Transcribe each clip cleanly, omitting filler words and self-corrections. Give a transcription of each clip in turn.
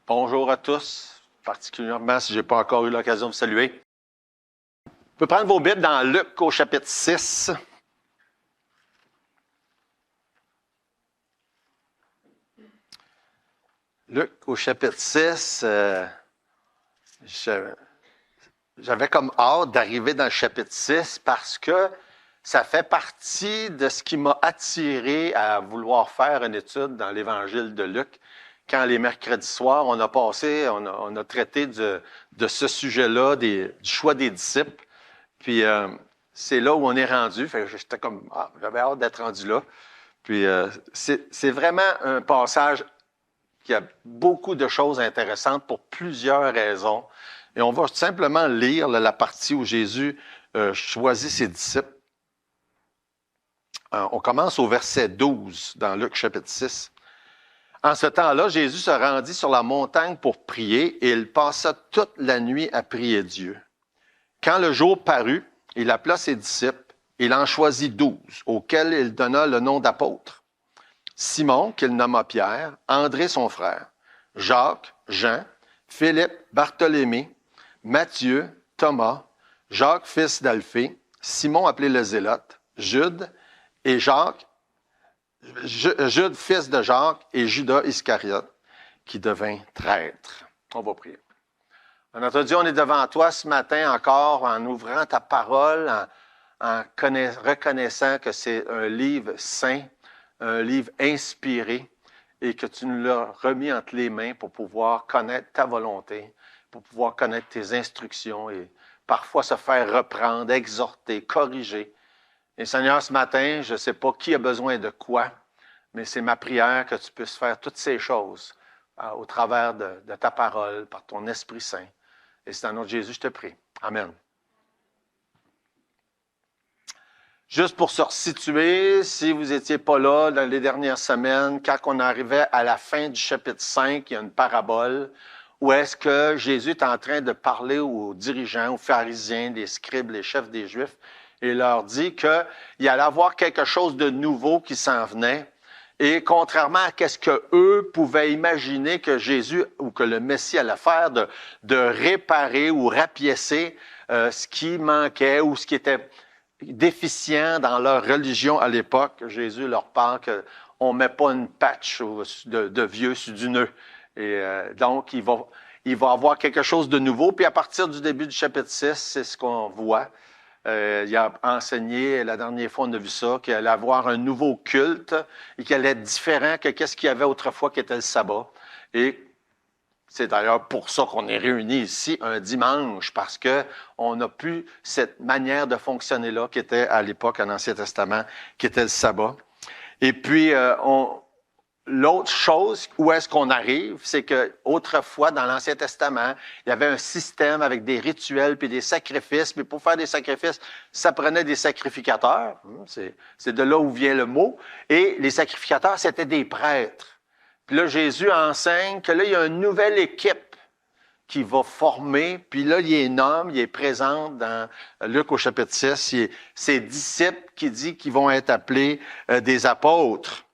Bonjour à tous, particulièrement si je n'ai pas encore eu l'occasion de vous saluer. Vous pouvez prendre vos Bibles dans Luc au chapitre 6. Luc au chapitre 6, j'avais comme hâte d'arriver dans le chapitre 6 parce que ça fait partie de ce qui m'a attiré à vouloir faire une étude dans l'Évangile de Luc. Quand les mercredis soirs, on a traité de ce sujet-là, du choix des disciples. Puis c'est là où on est rendu. Fait que j'étais comme, j'avais hâte d'être rendu là. Puis c'est vraiment un passage qui a beaucoup de choses intéressantes pour plusieurs raisons. Et on va simplement lire la partie où Jésus choisit ses disciples. On commence au verset 12 dans Luc chapitre 6. En ce temps-là, Jésus se rendit sur la montagne pour prier et il passa toute la nuit à prier Dieu. Quand le jour parut, il appela ses disciples. Il en choisit 12, auxquels il donna le nom d'apôtres. Simon, qu'il nomma Pierre, André son frère, Jacques, Jean, Philippe, Bartholoméo, Matthieu, Thomas, Jacques, fils d'Alphée, Simon appelé le Zélote, Jude, fils de Jacques, et Judas Iscariote, qui devint traître. On va prier. Notre Dieu, on est devant toi ce matin encore en ouvrant ta parole, en reconnaissant que c'est un livre saint, un livre inspiré, et que tu nous l'as remis entre les mains pour pouvoir connaître ta volonté, pour pouvoir connaître tes instructions et parfois se faire reprendre, exhorter, corriger. Et Seigneur, ce matin, je ne sais pas qui a besoin de quoi, mais c'est ma prière que tu puisses faire toutes ces choses au travers de ta parole, par ton Esprit Saint. Et c'est en nom de Jésus, je te prie. Amen. Juste pour se resituer, si vous n'étiez pas là dans les dernières semaines, quand on arrivait à la fin du chapitre 5, il y a une parabole où est-ce que Jésus est en train de parler aux dirigeants, aux pharisiens, les scribes, les chefs des Juifs, et leur dit qu'il allait avoir quelque chose de nouveau qui s'en venait. Et contrairement à ce qu'eux pouvaient imaginer que Jésus ou que le Messie allait faire, de réparer ou rapiécer ce qui manquait ou ce qui était déficient dans leur religion à l'époque, Jésus leur parle qu'on ne met pas une patch de vieux sur du nœud. Et donc, il va avoir quelque chose de nouveau. Puis à partir du début du chapitre 6, c'est ce qu'on voit. Il a enseigné, la dernière fois on a vu ça, qu'il allait avoir un nouveau culte et qu'il allait être différent que ce qu'il y avait autrefois qui était le sabbat. Et c'est d'ailleurs pour ça qu'on est réunis ici un dimanche, parce qu'on n'a plus cette manière de fonctionner-là qui était à l'époque, en Ancien Testament, qui était le sabbat. Et puis, l'autre chose, où est-ce qu'on arrive, c'est qu'autrefois, dans l'Ancien Testament, il y avait un système avec des rituels puis des sacrifices. Mais pour faire des sacrifices, ça prenait des sacrificateurs. C'est de là où vient le mot. Et les sacrificateurs, c'était des prêtres. Puis là, Jésus enseigne que là, il y a une nouvelle équipe qui va former. Puis là, il est nomme, il est présent dans Luc au chapitre 6. Il est ses disciples qui dit qu'ils vont être appelés des apôtres.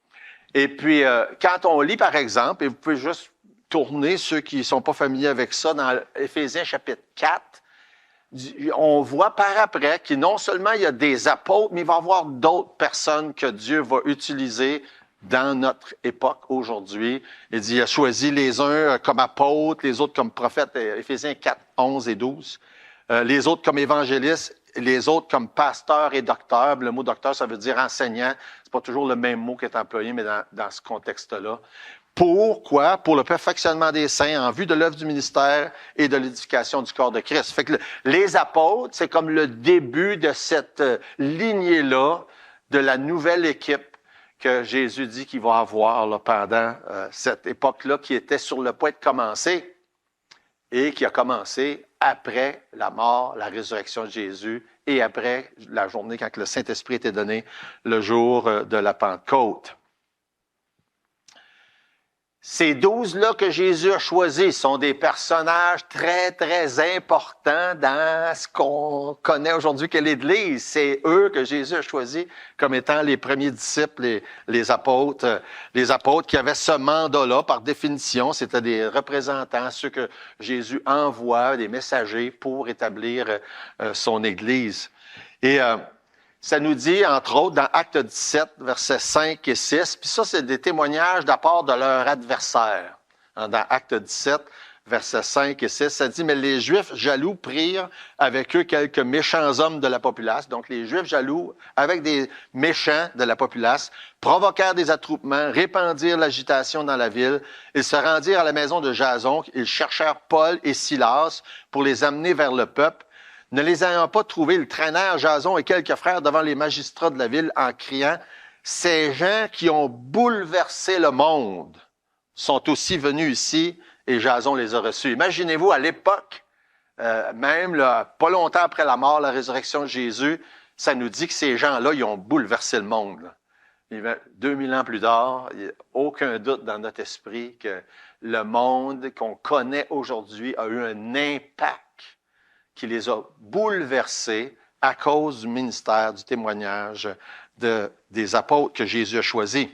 Et puis, quand on lit, par exemple, et vous pouvez juste tourner, ceux qui ne sont pas familiers avec ça, dans Éphésiens chapitre 4, on voit par après que non seulement il y a des apôtres, mais il va y avoir d'autres personnes que Dieu va utiliser dans notre époque aujourd'hui. Il dit, il a choisi les uns comme apôtres, les autres comme prophètes, Éphésiens 4, 11 et 12, les autres comme évangélistes, les autres comme pasteurs et docteurs. Le mot docteur, ça veut dire enseignant. C'est pas toujours le même mot qui est employé, mais dans ce contexte-là. Pourquoi? Pour le perfectionnement des saints en vue de l'œuvre du ministère et de l'édification du corps de Christ. Fait que les apôtres, c'est comme le début de cette lignée-là, de la nouvelle équipe que Jésus dit qu'il va avoir là, pendant cette époque-là qui était sur le point de commencer et qui a commencé après la mort, la résurrection de Jésus et après la journée quand le Saint-Esprit était donné le jour de la Pentecôte. Ces 12-là que Jésus a choisis sont des personnages très, très importants dans ce qu'on connaît aujourd'hui qu'est l'Église. C'est eux que Jésus a choisis comme étant les premiers disciples, les apôtres qui avaient ce mandat-là. Par définition, c'était des représentants, ceux que Jésus envoie, des messagers pour établir son Église. Et ça nous dit, entre autres, dans Acte 17, versets 5 et 6, puis ça, c'est des témoignages de la part de leur adversaire. Dans Acte 17, versets 5 et 6, ça dit, « Mais les Juifs jaloux prirent avec eux quelques méchants hommes de la populace. » Donc, les Juifs jaloux, avec des méchants de la populace, provoquèrent des attroupements, répandirent l'agitation dans la ville. Ils se rendirent à la maison de Jason. Ils cherchèrent Paul et Silas pour les amener vers le peuple. Ne les ayant pas trouvés, ils traînèrent Jason et quelques frères devant les magistrats de la ville en criant « Ces gens qui ont bouleversé le monde sont aussi venus ici et Jason les a reçus. » Imaginez-vous, à l'époque, même là, pas longtemps après la mort, la résurrection de Jésus, ça nous dit que ces gens-là, ils ont bouleversé le monde. Là. 2000 ans plus tard, il n'y a aucun doute dans notre esprit que le monde qu'on connaît aujourd'hui a eu un impact qui les a bouleversés à cause du ministère, du témoignage des apôtres que Jésus a choisis.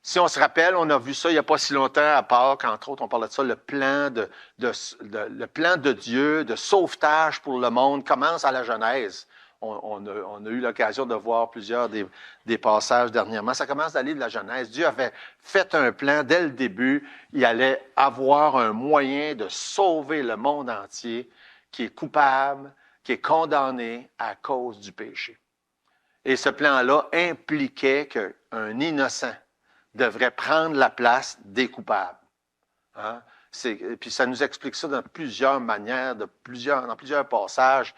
Si on se rappelle, on a vu ça il n'y a pas si longtemps à Pâques, entre autres, on parlait de ça, le plan de Dieu, de sauvetage pour le monde, commence à la Genèse. On a eu l'occasion de voir plusieurs des passages dernièrement. Ça commence dans le livre de la Genèse. Dieu avait fait un plan dès le début. Il allait avoir un moyen de sauver le monde entier qui est coupable, qui est condamné à cause du péché. Et ce plan-là impliquait qu'un innocent devrait prendre la place des coupables. Hein? Puis ça nous explique ça dans plusieurs manières, dans plusieurs passages.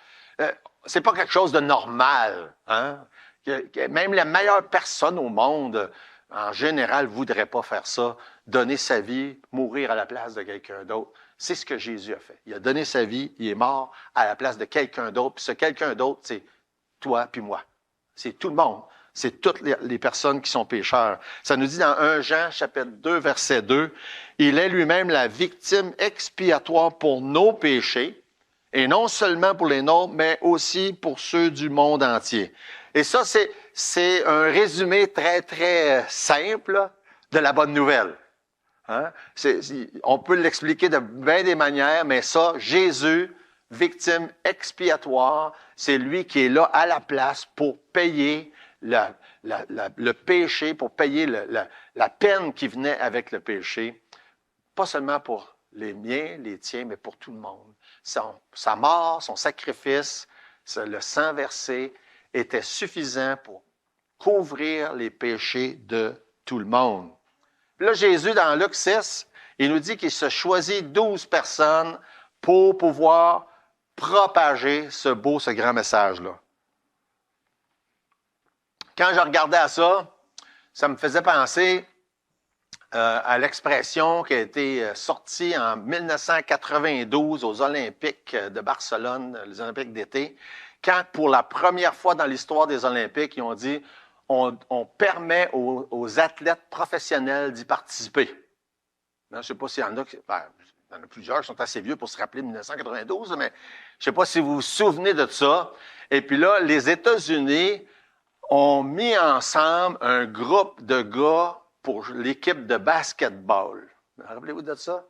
C'est pas quelque chose de normal. Hein? Même la meilleure personne au monde, en général, voudrait pas faire ça, donner sa vie, mourir à la place de quelqu'un d'autre. C'est ce que Jésus a fait. Il a donné sa vie, il est mort à la place de quelqu'un d'autre. Puis ce quelqu'un d'autre, c'est toi puis moi. C'est tout le monde. C'est toutes les personnes qui sont pécheurs. Ça nous dit dans 1 Jean, chapitre 2, verset 2, « Il est lui-même la victime expiatoire pour nos péchés, et non seulement pour les nôtres, mais aussi pour ceux du monde entier. » Et ça, c'est un résumé très, très simple de la bonne nouvelle. Hein? On peut l'expliquer de bien des manières, mais ça, Jésus, victime expiatoire, c'est lui qui est là à la place pour payer le péché, pour payer la peine qui venait avec le péché, pas seulement pour les miens, les tiens, mais pour tout le monde. Sa mort, son sacrifice, le sang versé était suffisant pour couvrir les péchés de tout le monde. Puis là, Jésus, dans Luc 6, il nous dit qu'il se choisit 12 personnes pour pouvoir propager ce grand message-là. Quand je regardais à ça, ça me faisait penser à l'expression qui a été sortie en 1992 aux Olympiques de Barcelone, les Olympiques d'été, quand pour la première fois dans l'histoire des Olympiques, ils ont dit on permet aux athlètes professionnels d'y participer. Je ne sais pas s'il y en a, il y en a plusieurs qui sont assez vieux pour se rappeler de 1992, mais je ne sais pas si vous vous souvenez de ça. Et puis là, les États-Unis ont mis ensemble un groupe de gars pour l'équipe de basketball. Rappelez-vous de ça?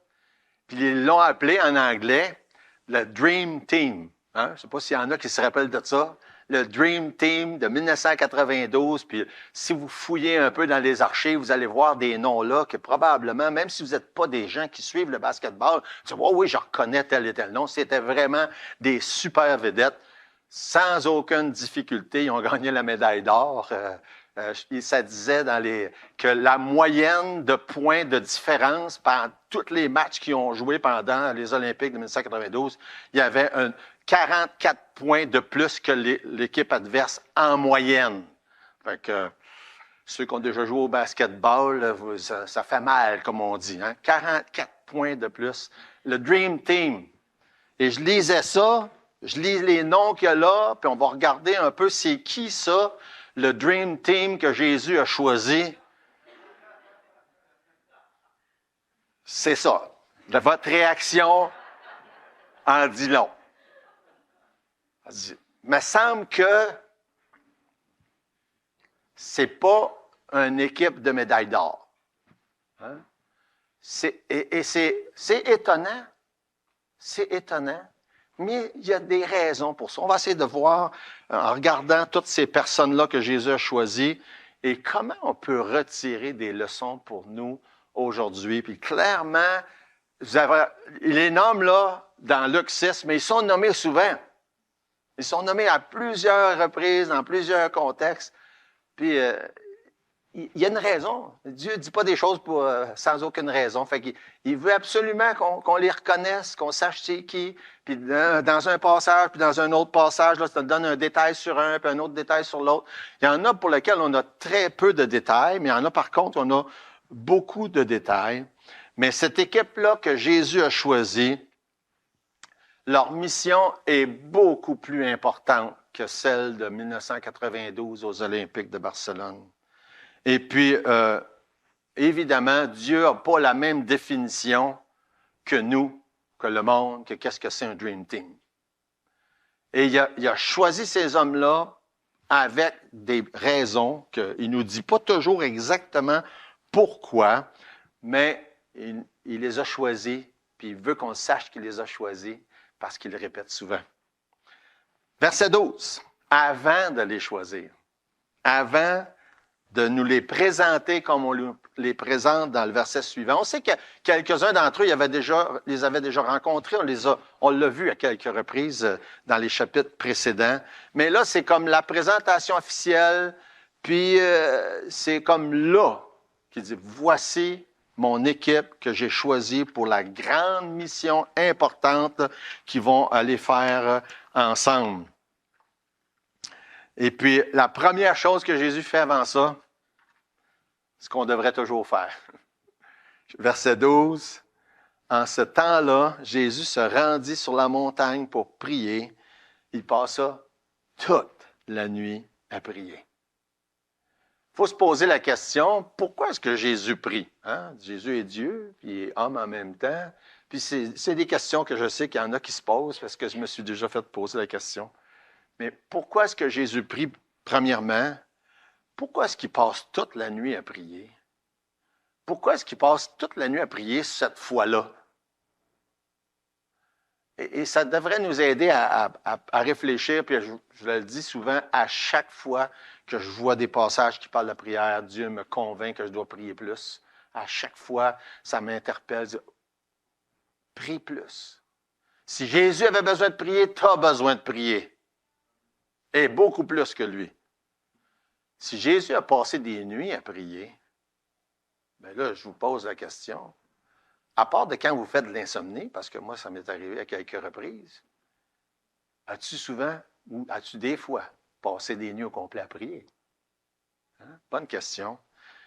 Puis ils l'ont appelé en anglais le Dream Team. Hein? Je ne sais pas s'il y en a qui se rappellent de ça. Le Dream Team de 1992. Puis si vous fouillez un peu dans les archives, vous allez voir des noms là que probablement, même si vous n'êtes pas des gens qui suivent le basketball, vous allez dire, oui, je reconnais tel et tel nom. C'était vraiment des super vedettes. Sans aucune difficulté, ils ont gagné la médaille d'or. Ça disait que la moyenne de points de différence par tous les matchs qu'ils ont joués pendant les Olympiques de 1992, il y avait 44 points de plus que l'équipe adverse en moyenne. Fait que ceux qui ont déjà joué au basketball, ça fait mal, comme on dit. Hein? 44 points de plus. Le Dream Team. Et je lisais ça, je lis les noms qu'il y a là, puis on va regarder un peu c'est qui ça, le Dream Team que Jésus a choisi. C'est ça. Votre réaction en dit long. Il me semble que c'est pas une équipe de médailles d'or. Hein? C'est étonnant. C'est étonnant. Mais il y a des raisons pour ça. On va essayer de voir, en regardant toutes ces personnes-là que Jésus a choisies, et comment on peut retirer des leçons pour nous aujourd'hui. Puis clairement, il les nomme là dans Luc 6, mais ils sont nommés souvent. Ils sont nommés à plusieurs reprises, dans plusieurs contextes. Puis il y a une raison. Dieu ne dit pas des choses sans aucune raison. Fait qu'il veut absolument qu'on les reconnaisse, qu'on sache c'est qui. Puis dans un passage, puis dans un autre passage, là, ça te donne un détail sur un, puis un autre détail sur l'autre. Il y en a pour lesquels on a très peu de détails, mais il y en a par contre, on a beaucoup de détails. Mais cette équipe-là que Jésus a choisie, leur mission est beaucoup plus importante que celle de 1992 aux Olympiques de Barcelone. Et puis, évidemment, Dieu n'a pas la même définition que nous, que le monde, que qu'est-ce que c'est un Dream Team. Et il a choisi ces hommes-là avec des raisons qu'il ne nous dit pas toujours exactement pourquoi, mais il les a choisis, puis il veut qu'on sache qu'il les a choisis parce qu'il le répète souvent. Verset 12. Avant de les choisir, avant de nous les présenter comme on les présente dans le verset suivant. On sait que quelques-uns d'entre eux les avaient déjà rencontrés, on l'a vu à quelques reprises dans les chapitres précédents. Mais là, c'est comme la présentation officielle, puis c'est comme là qu'il dit, voici mon équipe que j'ai choisie pour la grande mission importante qu'ils vont aller faire ensemble. Et puis, la première chose que Jésus fait avant ça, ce qu'on devrait toujours faire. Verset 12. En ce temps-là, Jésus se rendit sur la montagne pour prier. Il passa toute la nuit à prier. Il faut se poser la question, pourquoi est-ce que Jésus prie? Hein? Jésus est Dieu, puis il est homme en même temps. Puis c'est des questions que je sais qu'il y en a qui se posent, parce que je me suis déjà fait poser la question. Mais pourquoi est-ce que Jésus prie, premièrement? Pourquoi est-ce qu'il passe toute la nuit à prier? Pourquoi est-ce qu'il passe toute la nuit à prier cette fois-là? Et ça devrait nous aider à réfléchir, puis je le dis souvent, à chaque fois que je vois des passages qui parlent de prière, Dieu me convainc que je dois prier plus. À chaque fois, ça m'interpelle. Prie plus. Si Jésus avait besoin de prier, tu as besoin de prier. Et beaucoup plus que lui. Si Jésus a passé des nuits à prier, bien là, je vous pose la question. À part de quand vous faites de l'insomnie, parce que moi, ça m'est arrivé à quelques reprises, as-tu souvent, ou as-tu des fois, passé des nuits au complet à prier? Hein? Bonne question.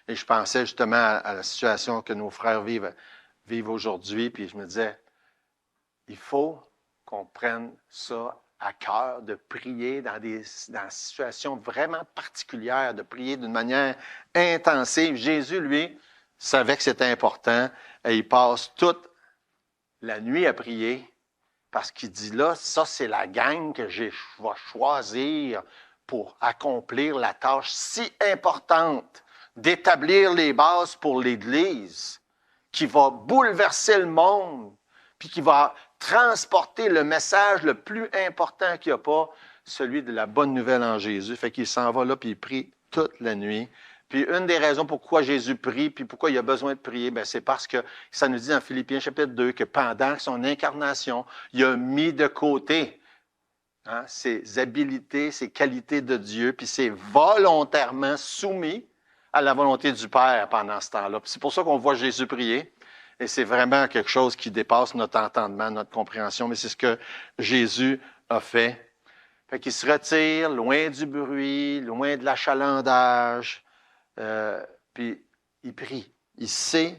Et je pensais justement à la situation que nos frères vivent aujourd'hui, puis je me disais, il faut qu'on prenne ça à cœur, de prier dans des situations vraiment particulières, de prier d'une manière intensive. Jésus, lui, savait que c'était important et il passe toute la nuit à prier parce qu'il dit là, ça c'est la gang que je vais choisir pour accomplir la tâche si importante d'établir les bases pour l'Église qui va bouleverser le monde puis qui va transporter le message le plus important qu'il n'y a pas, celui de la bonne nouvelle en Jésus. Fait qu'il s'en va là, puis il prie toute la nuit. Puis une des raisons pourquoi Jésus prie, puis pourquoi il a besoin de prier, bien, c'est parce que ça nous dit dans Philippiens chapitre 2 que pendant son incarnation, il a mis de côté ses habilités, ses qualités de Dieu, puis s'est volontairement soumis à la volonté du Père pendant ce temps-là. Puis c'est pour ça qu'on voit Jésus prier. Et c'est vraiment quelque chose qui dépasse notre entendement, notre compréhension, mais c'est ce que Jésus a fait. Fait qu'il se retire loin du bruit, loin de l'achalandage, puis il prie. Il sait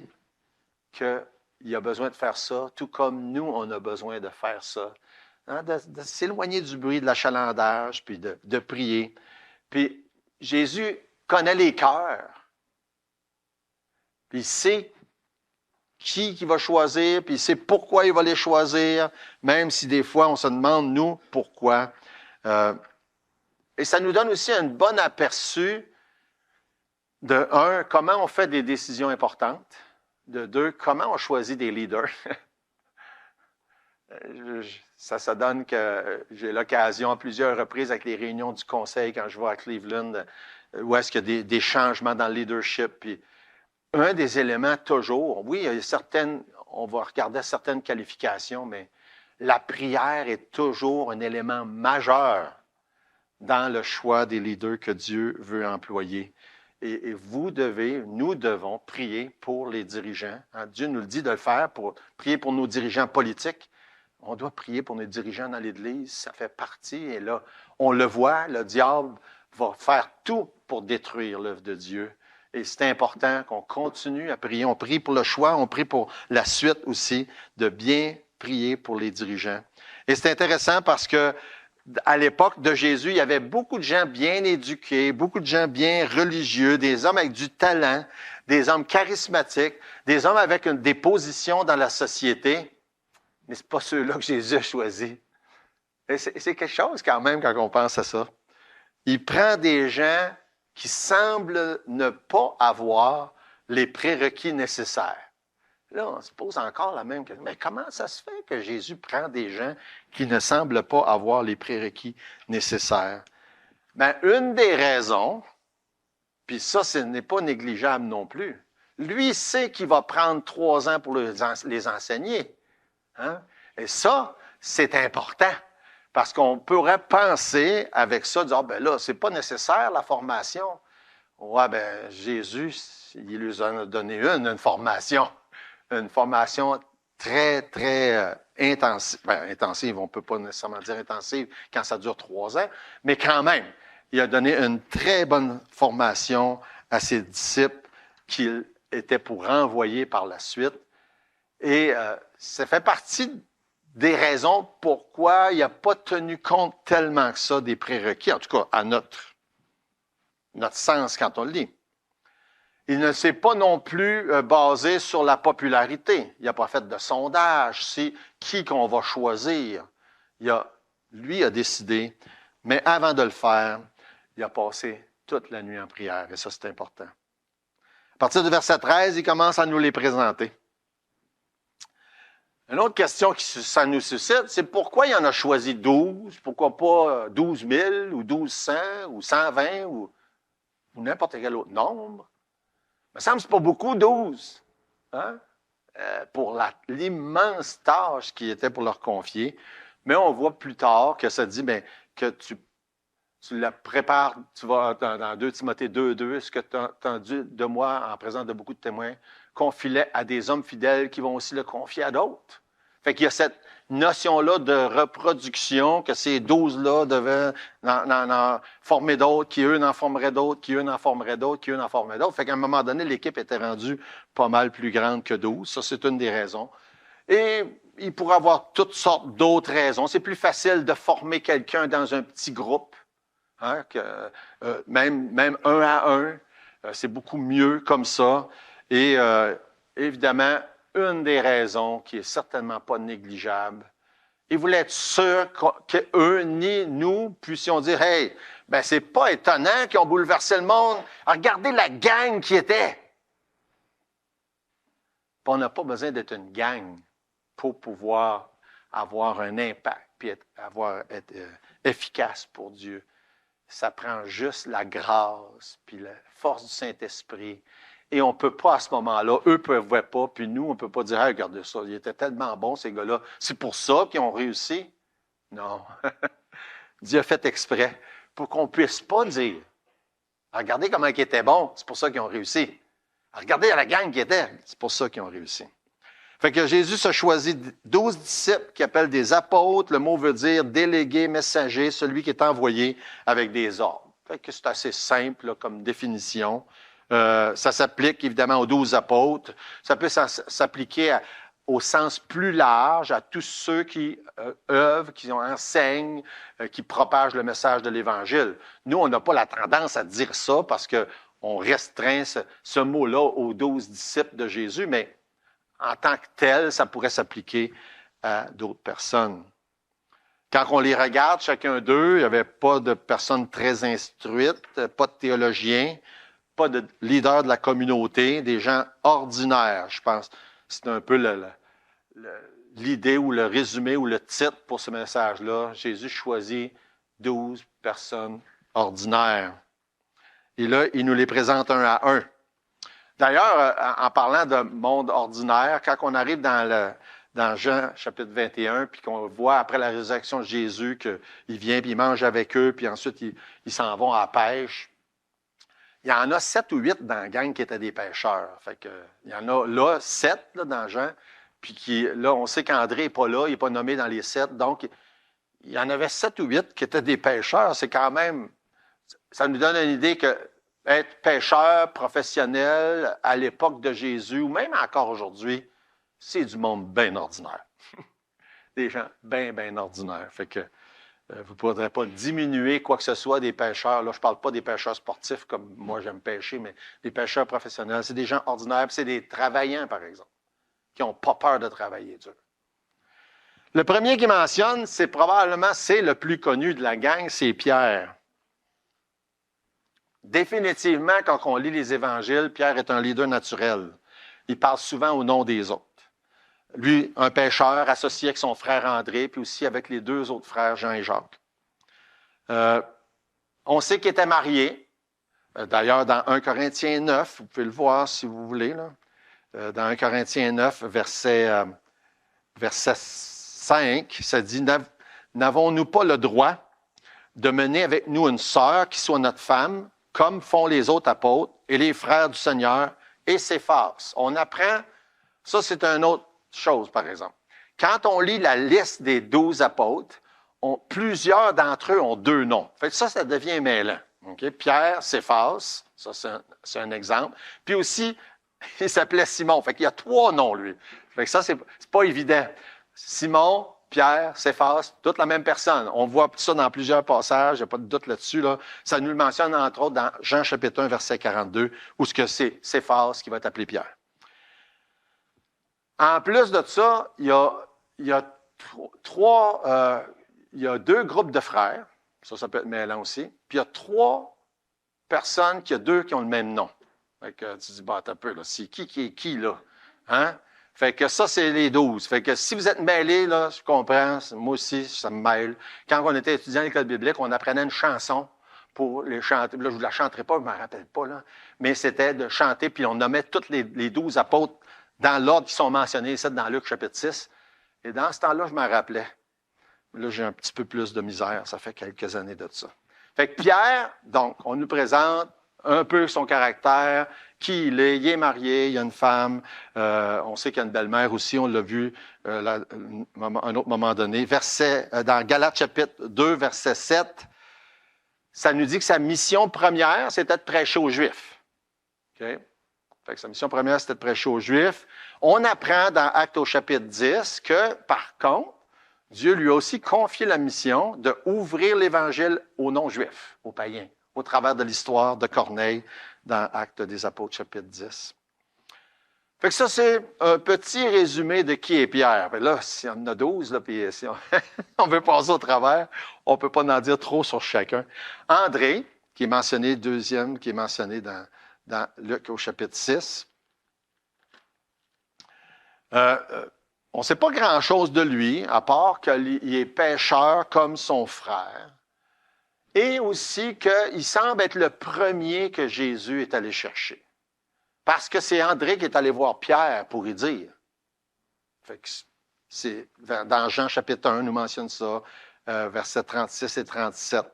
qu'il a besoin de faire ça, tout comme nous, on a besoin de faire ça. Hein, de s'éloigner du bruit, de l'achalandage, puis de prier. Puis Jésus connaît les cœurs. Puis il sait qui va choisir, puis il sait pourquoi il va les choisir, même si des fois on se demande, nous, pourquoi. Et ça nous donne aussi un bon aperçu de, un, comment on fait des décisions importantes, de deux, comment on choisit des leaders. Ça donne que j'ai l'occasion à plusieurs reprises avec les réunions du conseil quand je vais à Cleveland, où est-ce qu'il y a des changements dans le leadership. Puis un des éléments toujours, oui, il y a certaines, on va regarder certaines qualifications, mais la prière est toujours un élément majeur dans le choix des leaders que Dieu veut employer. Et vous devez, nous devons prier pour les dirigeants. Dieu nous le dit de le faire, pour prier pour nos dirigeants politiques. On doit prier pour nos dirigeants dans l'Église, ça fait partie. Et là, on le voit, le diable va faire tout pour détruire l'œuvre de Dieu. Et c'est important qu'on continue à prier. On prie pour le choix, on prie pour la suite aussi, de bien prier pour les dirigeants. Et c'est intéressant parce que à l'époque de Jésus, il y avait beaucoup de gens bien éduqués, beaucoup de gens bien religieux, des hommes avec du talent, des hommes charismatiques, des hommes avec des positions dans la société. Mais ce n'est pas ceux-là que Jésus a choisis. C'est quelque chose quand même quand on pense à ça. Il prend des gens qui semblent ne pas avoir les prérequis nécessaires. Là, on se pose encore la même question. Mais comment ça se fait que Jésus prend des gens qui ne semblent pas avoir les prérequis nécessaires? Bien, une des raisons, puis ça, ce n'est pas négligeable non plus, lui sait qu'il va prendre 3 ans pour les enseigner. Hein? Et ça, c'est important. Parce qu'on pourrait penser avec ça, dire, ben là, c'est pas nécessaire la formation. Ouais, ben Jésus, il lui en a donné une formation. Une formation très, très intensive. Ben, intensive, on ne peut pas nécessairement dire intensive quand ça dure 3 ans, mais quand même, il a donné une très bonne formation à ses disciples qu'il était pour renvoyer par la suite. Et ça fait partie des raisons pourquoi il n'a pas tenu compte tellement que ça des prérequis, en tout cas à notre sens quand on le lit. Il ne s'est pas non plus basé sur la popularité. Il n'a pas fait de sondage, c'est qui qu'on va choisir. Lui a décidé, mais avant de le faire, il a passé toute la nuit en prière, et ça c'est important. À partir du verset 13, il commence à nous les présenter. Une autre question que ça nous suscite, c'est pourquoi il en a choisi 12? Pourquoi pas 12 000 ou 1200 ou 120 ou n'importe quel autre nombre? Il me semble que ce n'est pas beaucoup, 12. Hein? Pour l'immense tâche qui était pour leur confier. Mais on voit plus tard que ça dit bien, que tu la prépares, tu vas dans 2 Timothée 2:2, ce que tu as entendu de moi en présence de beaucoup de témoins, confie-le à des hommes fidèles qui vont aussi le confier à d'autres. Fait qu'il y a cette notion-là de reproduction, que ces 12-là devaient en former d'autres, qui eux en formeraient d'autres, qui eux en formeraient d'autres, qui eux en formeraient d'autres. Fait qu'à un moment donné, l'équipe était rendue pas mal plus grande que 12. Ça, c'est une des raisons. Et il pourrait y avoir toutes sortes d'autres raisons. C'est plus facile de former quelqu'un dans un petit groupe, hein, même 1 à 1. C'est beaucoup mieux comme ça. Et évidemment, une des raisons qui est certainement pas négligeable, ils voulaient être sûrs qu'eux ni nous puissions dire « Hey, ben c'est pas étonnant qu'ils ont bouleversé le monde. Regardez la gang qui était. » Puis on n'a pas besoin d'être une gang pour pouvoir avoir un impact puis être efficace pour Dieu. Ça prend juste la grâce puis la force du Saint-Esprit. Et on ne peut pas à ce moment-là, eux ne pouvaient pas, puis nous, on ne peut pas dire hey, « regardez ça, ils étaient tellement bons, ces gars-là. C'est pour ça qu'ils ont réussi. » Non. Dieu a fait exprès pour qu'on ne puisse pas dire « regardez comment ils étaient bons, c'est pour ça qu'ils ont réussi. Regardez la gang qui était, c'est pour ça qu'ils ont réussi. » Fait que Jésus a choisi 12 disciples qui appellent des apôtres. Le mot veut dire délégué, messager, celui qui est envoyé avec des ordres. Fait que c'est assez simple là, comme définition. Ça s'applique évidemment aux 12 apôtres. Ça peut s'appliquer au sens plus large à tous ceux qui œuvrent, qui enseignent, qui propagent le message de l'Évangile. Nous, on n'a pas la tendance à dire ça parce qu'on restreint ce mot-là aux 12 disciples de Jésus, mais en tant que tel, ça pourrait s'appliquer à d'autres personnes. Quand on les regarde, chacun d'eux, il n'y avait pas de personnes très instruites, pas de théologiens, pas de leaders de la communauté, des gens ordinaires, je pense. C'est un peu l'idée ou le résumé ou le titre pour ce message-là. Jésus choisit 12 personnes ordinaires. Et là, il nous les présente un à un. D'ailleurs, en parlant de monde ordinaire, quand on arrive dans Jean chapitre 21, puis qu'on voit après la résurrection de Jésus qu'il vient, puis il mange avec eux, puis ensuite ils s'en vont à la pêche, il y en a 7 ou 8 dans la gang qui étaient des pêcheurs. Fait que, il y en a là 7 là, dans Jean, puis là, on sait qu'André n'est pas là, il n'est pas nommé dans les 7, donc il y en avait 7 ou 8 qui étaient des pêcheurs. C'est quand même, ça nous donne une idée que être pêcheur professionnel à l'époque de Jésus, ou même encore aujourd'hui, c'est du monde bien ordinaire. Des gens bien ordinaires. Fait que vous ne pourrez pas diminuer quoi que ce soit des pêcheurs. Là, je ne parle pas des pêcheurs sportifs comme moi j'aime pêcher, mais des pêcheurs professionnels. C'est des gens ordinaires, puis c'est des travaillants, par exemple, qui n'ont pas peur de travailler dur. Le premier qui mentionne, c'est le plus connu de la gang, c'est Pierre. Définitivement, quand on lit les évangiles, Pierre est un leader naturel. Il parle souvent au nom des autres. Lui, un pêcheur associé avec son frère André, puis aussi avec les 2 autres frères, Jean et Jacques. On sait qu'il était marié. D'ailleurs, dans 1 Corinthiens 9, vous pouvez le voir si vous voulez, là. Dans 1 Corinthiens 9, verset 5, ça dit « N'avons-nous pas le droit de mener avec nous une sœur qui soit notre femme, comme font les autres apôtres et les frères du Seigneur et Céphas. » On apprend, ça c'est une autre chose par exemple. Quand on lit la liste des 12 apôtres, plusieurs d'entre eux ont 2 noms. Fait que ça devient mêlant. Okay? Pierre, Céphas, ça c'est un exemple. Puis aussi, il s'appelait Simon. Fait qu'il y a 3 noms, lui. Fait que ça, c'est pas évident. Simon, Pierre, Céphas, toute la même personne. On voit ça dans plusieurs passages, il n'y a pas de doute là-dessus. Là. Ça nous le mentionne entre autres dans Jean chapitre 1, verset 42, où ce que c'est Céphas qui va être appelé Pierre. En plus de ça, il y a 2 groupes de frères, ça peut être mêlant aussi, puis il y a 3 personnes, il y a 2 qui ont le même nom. Fait que tu dis, bah, t'as peu, là, c'est qui est qui, là? Hein? Fait que ça, c'est les 12. Fait que si vous êtes mêlés, là, je comprends, moi aussi, ça me mêle. Quand on était étudiant à l'école biblique, on apprenait une chanson pour les chanter. Là, je ne vous la chanterai pas, je ne m'en rappelle pas, là. Mais c'était de chanter, puis on nommait tous les 12 apôtres dans l'ordre qui sont mentionnés, ici, dans Luc chapitre 6. Et dans ce temps-là, je m'en rappelais. Là, j'ai un petit peu plus de misère. Ça fait quelques années de ça. Fait que Pierre, donc, on nous présente un peu son caractère, qui il est marié, il a une femme, on sait qu'il y a une belle-mère aussi, on l'a vu à un autre moment donné. Dans Galates chapitre 2, verset 7, ça nous dit que sa mission première, c'était de prêcher aux Juifs. Okay? Fait que sa mission première, c'était de prêcher aux Juifs. On apprend dans Actes au chapitre 10 que, par contre, Dieu lui a aussi confié la mission d'ouvrir l'Évangile aux non-Juifs, aux païens, au travers de l'histoire de Corneille dans Actes des Apôtres, chapitre 10. Fait que ça, c'est un petit résumé de qui est Pierre. Puis là, s'il y en a 12, là, puis si on veut passer au travers, on ne peut pas en dire trop sur chacun. André, qui est mentionné, deuxième, qui est mentionné dans Luc au chapitre 6. On ne sait pas grand-chose de lui, à part qu'il est pêcheur comme son frère. Et aussi qu'il semble être le premier que Jésus est allé chercher. Parce que c'est André qui est allé voir Pierre pour y dire. Fait que c'est, dans Jean chapitre 1, nous mentionne ça, versets 36 et 37.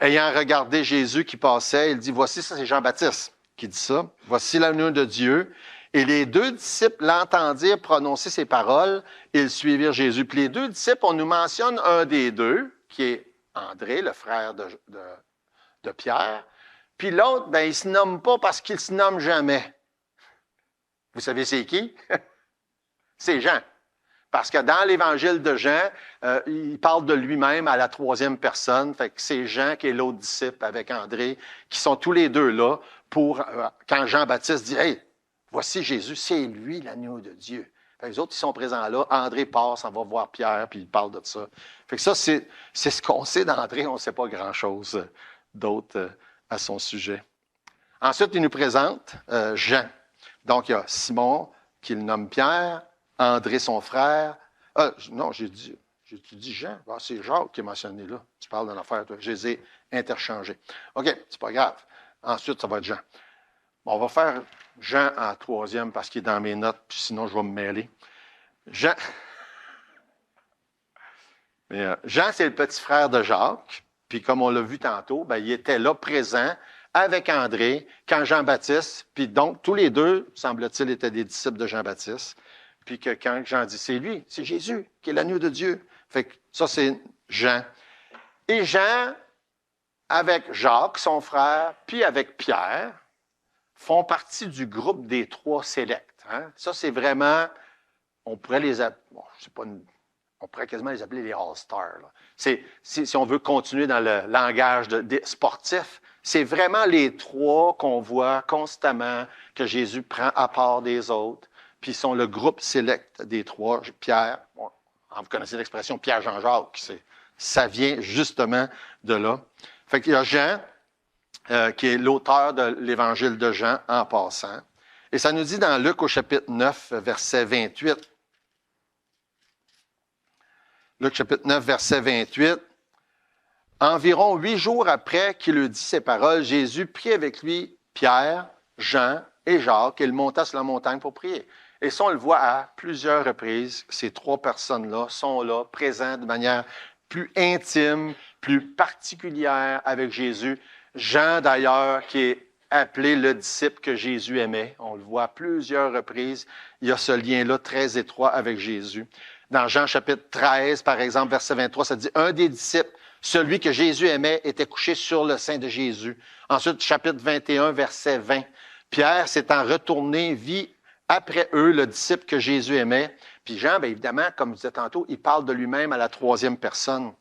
Ayant regardé Jésus qui passait, il dit, voici, ça c'est Jean-Baptiste qui dit ça, voici l'agneau de Dieu. Et les 2 disciples l'entendirent prononcer ces paroles, ils suivirent Jésus. Puis les 2 disciples, on nous mentionne un des 2, qui est André, le frère de Pierre. Puis l'autre, ben, il ne se nomme pas parce qu'il ne se nomme jamais. Vous savez c'est qui? C'est Jean. Parce que dans l'Évangile de Jean, il parle de lui-même à la 3e personne. Fait que c'est Jean qui est l'autre disciple avec André, qui sont tous les 2 là pour, quand Jean-Baptiste dit « Hey, voici Jésus, c'est lui l'agneau de Dieu. Fait que les autres, ils sont présents là. André passe, on va voir Pierre, puis il parle de ça. Fait que ça, c'est ce qu'on sait d'André. On ne sait pas grand-chose d'autre à son sujet. Ensuite, il nous présente Jean. Donc, il y a Simon, qui le nomme Pierre, André, son frère. Non, j'ai dit Jean. Ah, c'est Jacques qui est mentionné là. Tu parles d'une affaire, toi. Je les ai interchangés. OK, c'est pas grave. Ensuite, ça va être Jean. Bon, on va faire Jean en troisième parce qu'il est dans mes notes, puis sinon, je vais me mêler. Jean, Jean, c'est le petit frère de Jacques. Puis comme on l'a vu tantôt, ben, il était là présent avec André quand Jean-Baptiste, puis donc tous les deux, semble-t-il, étaient des disciples de Jean-Baptiste. Puis que quand Jean dit, c'est lui, c'est Jésus, qui est l'agneau de Dieu. Fait que ça, c'est Jean. Et Jean, avec Jacques, son frère, puis avec Pierre, font partie du groupe des trois sélects. Hein? Ça, c'est vraiment, on pourrait les appeler, bon, on pourrait quasiment les appeler les All-Stars. Si on veut continuer dans le langage sportif, c'est vraiment les trois qu'on voit constamment, que Jésus prend à part des autres, puis ils sont le groupe sélect des trois. Pierre, bon, vous connaissez l'expression Pierre, Jean, Jacques, ça vient justement de là. Fait qu'il y a Jean, qui est l'auteur de l'Évangile de Jean en passant. Et ça nous dit dans Luc au chapitre 9, verset 28. Luc chapitre 9, verset 28. Environ 8 jours après qu'il eut dit ces paroles, Jésus prit avec lui Pierre, Jean et Jacques, et il monta sur la montagne pour prier. Et ça, on le voit à plusieurs reprises. Ces trois personnes-là sont là, présentes de manière plus intime, plus particulière avec Jésus. Jean, d'ailleurs, qui est appelé le disciple que Jésus aimait. On le voit à plusieurs reprises. Il y a ce lien-là très étroit avec Jésus. Dans Jean chapitre 13, par exemple, verset 23, ça dit « Un des disciples, celui que Jésus aimait, était couché sur le sein de Jésus. » Ensuite, chapitre 21, verset 20. Pierre s'étant retourné, vit après eux le disciple que Jésus aimait. Puis Jean, bien évidemment, comme je disais tantôt, il parle de lui-même à la troisième personne.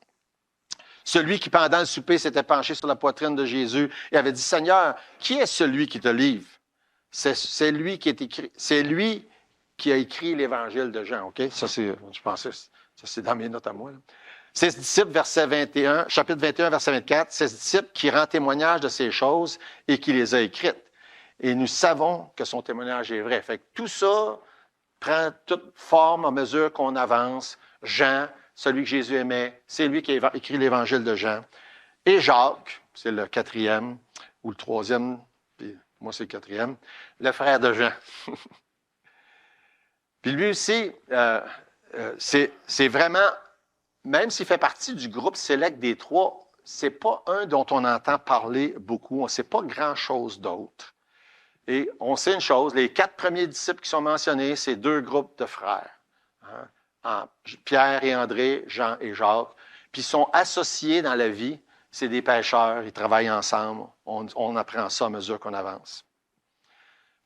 Celui qui, pendant le souper, s'était penché sur la poitrine de Jésus et avait dit, « Seigneur, qui est celui qui te livre? » C'est lui qui est écrit. C'est lui qui a écrit l'Évangile de Jean, OK? Ça, je pensais, ça, c'est dans mes notes à moi. Là. Ses disciples, verset 21, chapitre 21, verset 24, ses disciples qui rend témoignage de ces choses et qui les a écrites. Et nous savons que son témoignage est vrai. Fait que tout ça prend toute forme à mesure qu'on avance. Jean, celui que Jésus aimait, c'est lui qui a écrit l'Évangile de Jean. Et Jacques, c'est le quatrième, ou le troisième, puis moi c'est le quatrième, le frère de Jean. Puis lui aussi, c'est vraiment, même s'il fait partie du groupe sélect des trois, c'est pas un dont on entend parler beaucoup. On ne sait pas grand-chose d'autre. Et on sait une chose, les 4 premiers disciples qui sont mentionnés, c'est 2 groupes de frères. Hein? Pierre et André, Jean et Jacques. Puis ils sont associés dans la vie. C'est des pêcheurs, ils travaillent ensemble. On apprend ça à mesure qu'on avance.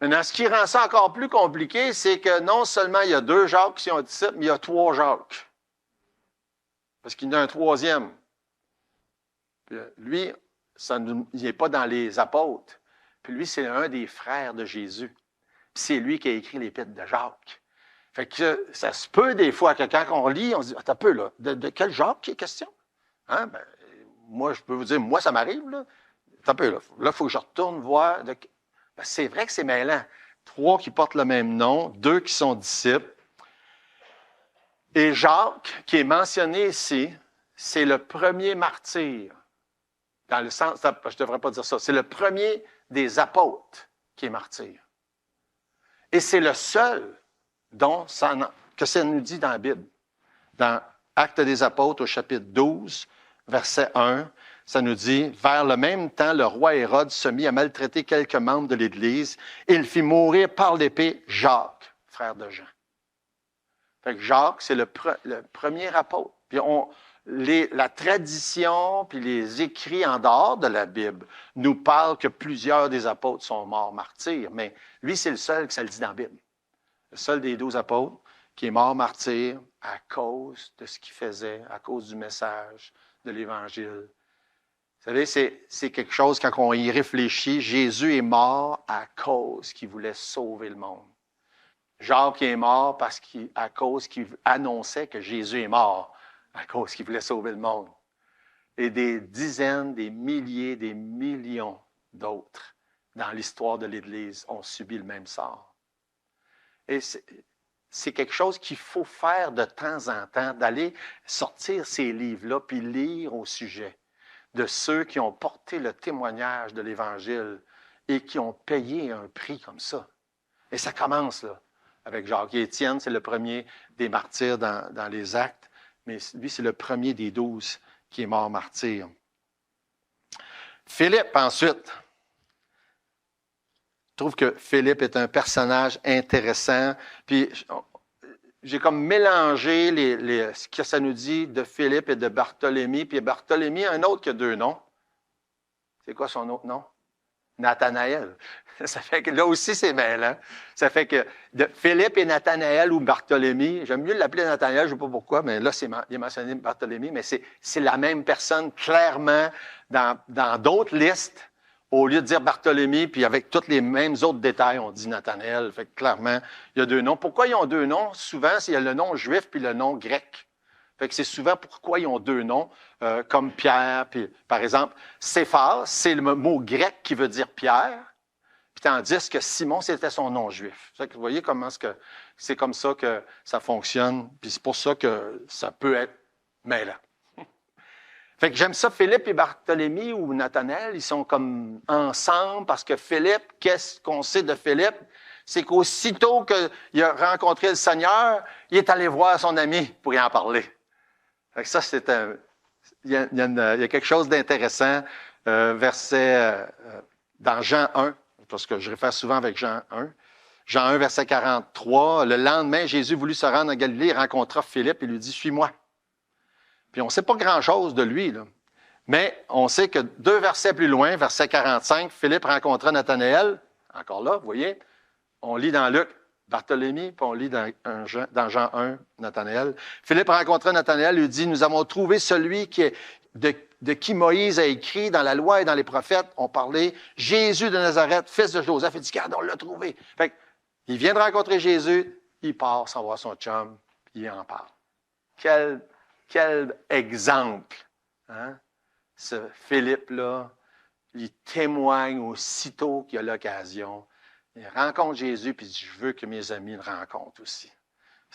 Maintenant, ce qui rend ça encore plus compliqué, c'est que non seulement il y a 2 Jacques qui sont disciples, mais il y a 3 Jacques. Parce qu'il y en a un troisième. Puis lui, il n'est pas dans les apôtres. Puis lui, c'est un des frères de Jésus. Puis c'est lui qui a écrit l'épître de Jacques. Fait que ça se peut des fois que quand on lit, on se dit, attends un peu, là, de quel Jacques qui est question? Hein? Ben, moi, je peux vous dire, moi, ça m'arrive, là. Attends un peu, là. Là, il faut que je retourne voir. Ben, c'est vrai que c'est mêlant. 3 qui portent le même nom, 2 qui sont disciples. Et Jacques, qui est mentionné ici, c'est le premier martyr. Dans le sens, je ne devrais pas dire ça, c'est le premier des apôtres qui est martyr. Et c'est le seul que ça nous dit dans la Bible. Dans Actes des apôtres au chapitre 12, verset 1, ça nous dit, « Vers le même temps, le roi Hérode se mit à maltraiter quelques membres de l'Église et il fit mourir par l'épée Jacques, frère de Jean. » Fait que Jacques, c'est le premier apôtre. Puis la tradition puis les écrits en dehors de la Bible nous parlent que plusieurs des apôtres sont morts martyrs, mais lui, c'est le seul que ça le dit dans la Bible. Le seul des 12 apôtres qui est mort martyr à cause de ce qu'il faisait, à cause du message de l'Évangile. Vous savez, c'est quelque chose, quand on y réfléchit, Jésus est mort à cause qu'il voulait sauver le monde. Jacques est mort à cause qu'il annonçait que Jésus est mort, à cause qu'il voulait sauver le monde. Et des dizaines, des milliers, des millions d'autres dans l'histoire de l'Église ont subi le même sort. Et c'est quelque chose qu'il faut faire de temps en temps, d'aller sortir ces livres-là puis lire au sujet de ceux qui ont porté le témoignage de l'Évangile et qui ont payé un prix comme ça. Et ça commence là, avec Jacques et Étienne, c'est le premier des martyrs dans les Actes, mais lui, c'est le premier des 12 qui est mort martyr. Philippe, ensuite. Je trouve que Philippe est un personnage intéressant. Puis, j'ai comme mélangé ce que ça nous dit de Philippe et de Barthélemy. Puis Barthélemy, un autre qui a 2 noms. C'est quoi son autre nom? Nathanaël. Ça fait que là aussi, c'est mêlant. Ça fait que de Philippe et Nathanaël ou Barthélemy, j'aime mieux l'appeler Nathanaël, je ne sais pas pourquoi, mais là, il est mentionné Barthélemy, mais c'est la même personne, clairement, dans d'autres listes. Au lieu de dire Barthélemy, puis avec tous les mêmes autres détails, on dit Nathanaël. Fait que clairement, il y a 2 noms. Pourquoi ils ont 2 noms? Souvent, il y a le nom juif puis le nom grec. Fait que c'est souvent pourquoi ils ont 2 noms, comme Pierre. Puis, par exemple, Séphas, c'est le mot grec qui veut dire Pierre, puis tandis que Simon, c'était son nom juif. Fait que vous voyez comment c'est comme ça que ça fonctionne, puis c'est pour ça que ça peut être mêlant. Fait que j'aime ça, Philippe et Barthélemy ou Nathanaël, ils sont comme ensemble parce que Philippe, qu'est-ce qu'on sait de Philippe? C'est qu'aussitôt qu'il a rencontré le Seigneur, il est allé voir son ami pour y en parler. Fait que ça, il y a quelque chose d'intéressant, dans Jean 1, parce que je réfère souvent avec Jean 1. Jean 1, verset 43, le lendemain, Jésus voulut se rendre en Galilée, il rencontra Philippe et lui dit, « Suis-moi ». Puis on ne sait pas grand-chose de lui, là. Mais on sait que 2 versets plus loin, verset 45, Philippe rencontra Nathanaël. Encore là, vous voyez, on lit dans Luc, Barthélemy, puis on lit dans Jean 1, Nathanaël. Philippe rencontra Nathanaël, lui dit, « Nous avons trouvé celui de qui Moïse a écrit dans la loi et dans les prophètes, ont parlé, Jésus de Nazareth, fils de Joseph. » Il dit, « Regarde, on l'a trouvé. » Fait il vient de rencontrer Jésus, il part sans voir son chum, puis il en parle. Quel exemple, hein? Ce Philippe-là, il témoigne aussitôt qu'il a l'occasion. Il rencontre Jésus, puis il dit, je veux que mes amis le rencontrent aussi.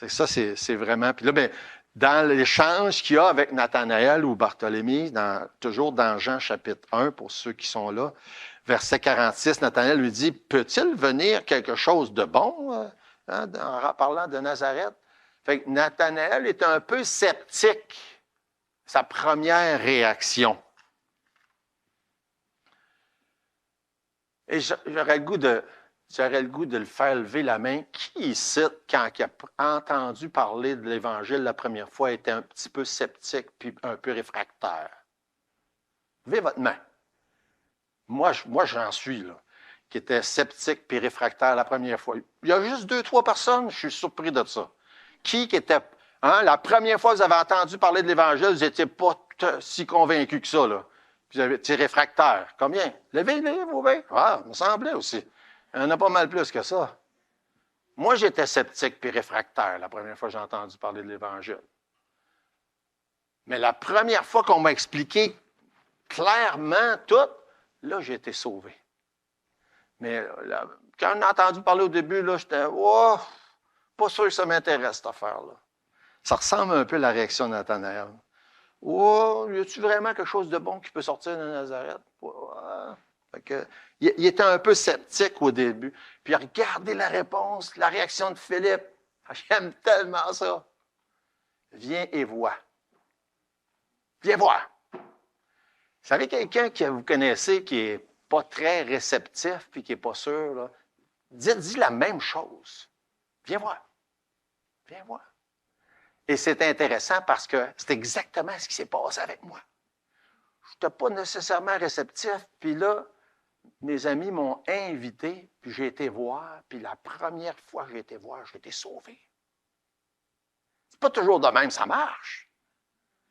Ça, c'est vraiment... Puis là, bien, dans l'échange qu'il y a avec Nathanaël ou Barthélemy, toujours dans Jean chapitre 1, pour ceux qui sont là, verset 46, Nathanaël lui dit, peut-il venir quelque chose de bon, en parlant de Nazareth? Fait que Nathanaël est un peu sceptique, sa première réaction. Et j'aurais le goût de le faire lever la main. Qui ici, quand il a entendu parler de l'Évangile la première fois, était un petit peu sceptique puis un peu réfractaire? Levez votre main. Moi j'en suis, là, qui était sceptique puis réfractaire la première fois. Il y a juste 2-3 personnes, je suis surpris de ça. Qui était... Hein, la première fois que vous avez entendu parler de l'Évangile, vous n'étiez pas si convaincu que ça, là. Puis vous avez été réfractaire. Combien? Levez-les, vos mains. Ah, il me semblait aussi. Il y en a pas mal plus que ça. Moi, j'étais sceptique puis réfractaire la première fois que j'ai entendu parler de l'Évangile. Mais la première fois qu'on m'a expliqué clairement tout, là, j'ai été sauvé. Mais là, quand on a entendu parler au début, là, j'étais, oh, pas sûr que ça m'intéresse, cette affaire-là. Ça ressemble un peu à la réaction de Nathanaël. Oh, y a-t-il vraiment quelque chose de bon qui peut sortir de Nazareth? Oh. Fait que, il était un peu sceptique au début. Puis regardez la réponse, la réaction de Philippe. J'aime tellement ça. Viens et vois. Viens voir. Vous savez, quelqu'un que vous connaissez qui n'est pas très réceptif puis qui n'est pas sûr, là, dites-y la même chose. Viens voir. Viens voir. Et c'est intéressant parce que c'est exactement ce qui s'est passé avec moi. Je n'étais pas nécessairement réceptif, puis là, mes amis m'ont invité, puis j'ai été voir, puis la première fois que j'ai été voir, j'ai été sauvé. C'est pas toujours de même, ça marche.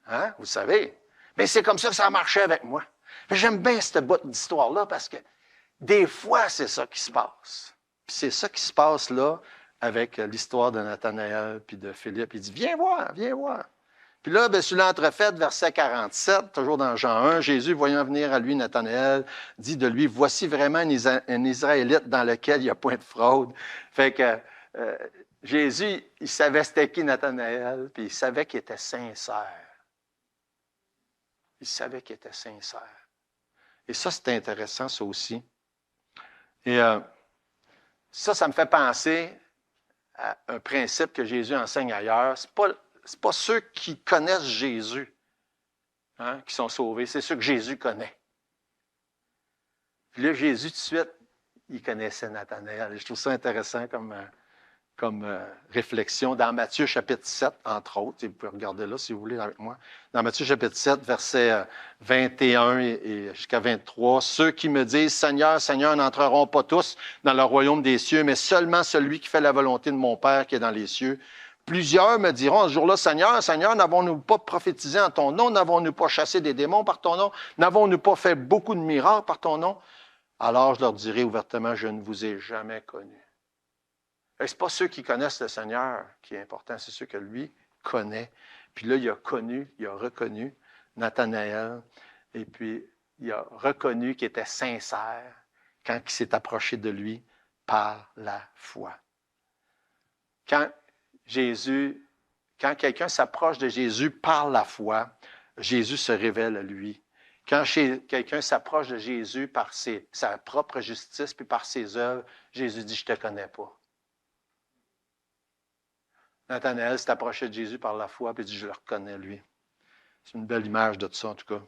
Hein? Vous savez. Mais c'est comme ça que ça a marché avec moi. J'aime bien cette bout d'histoire-là parce que des fois, c'est ça qui se passe. Puis c'est ça qui se passe là avec l'histoire de Nathanaël puis de Philippe. Il dit, viens voir, viens voir. Puis là, sur l'entrefaite, verset 47, toujours dans Jean 1, Jésus, voyant venir à lui Nathanaël, dit de lui, voici vraiment un Israélite dans lequel il n'y a point de fraude. Fait que Jésus, il savait c'était qui Nathanaël, puis il savait qu'il était sincère. Il savait qu'il était sincère. Et ça, c'est intéressant, ça aussi. Et ça me fait penser à un principe que Jésus enseigne ailleurs. C'est pas ceux qui connaissent Jésus qui sont sauvés, c'est ceux que Jésus connaît. Puis là, Jésus, tout de suite, il connaissait Nathanaël. Je trouve ça intéressant comme réflexion dans Matthieu chapitre 7, entre autres. Et vous pouvez regarder là si vous voulez avec moi. Dans Matthieu chapitre 7, versets 21 et jusqu'à 23, « Ceux qui me disent, Seigneur, Seigneur, n'entreront pas tous dans le royaume des cieux, mais seulement celui qui fait la volonté de mon Père qui est dans les cieux. Plusieurs me diront ce jour-là, Seigneur, Seigneur, n'avons-nous pas prophétisé en ton nom? N'avons-nous pas chassé des démons par ton nom? N'avons-nous pas fait beaucoup de miracles par ton nom? Alors je leur dirai ouvertement, je ne vous ai jamais connus. » Ce n'est pas ceux qui connaissent le Seigneur qui est important, c'est ceux que lui connaît. Puis là, il a reconnu Nathanaël, et puis il a reconnu qu'il était sincère quand il s'est approché de lui par la foi. Quand quelqu'un s'approche de Jésus par la foi, Jésus se révèle à lui. Quand quelqu'un s'approche de Jésus par sa propre justice puis par ses œuvres, Jésus dit, je ne te connais pas. Nathanaël s'est approché de Jésus par la foi, puis il dit, je le reconnais, lui. C'est une belle image de ça, en tout cas.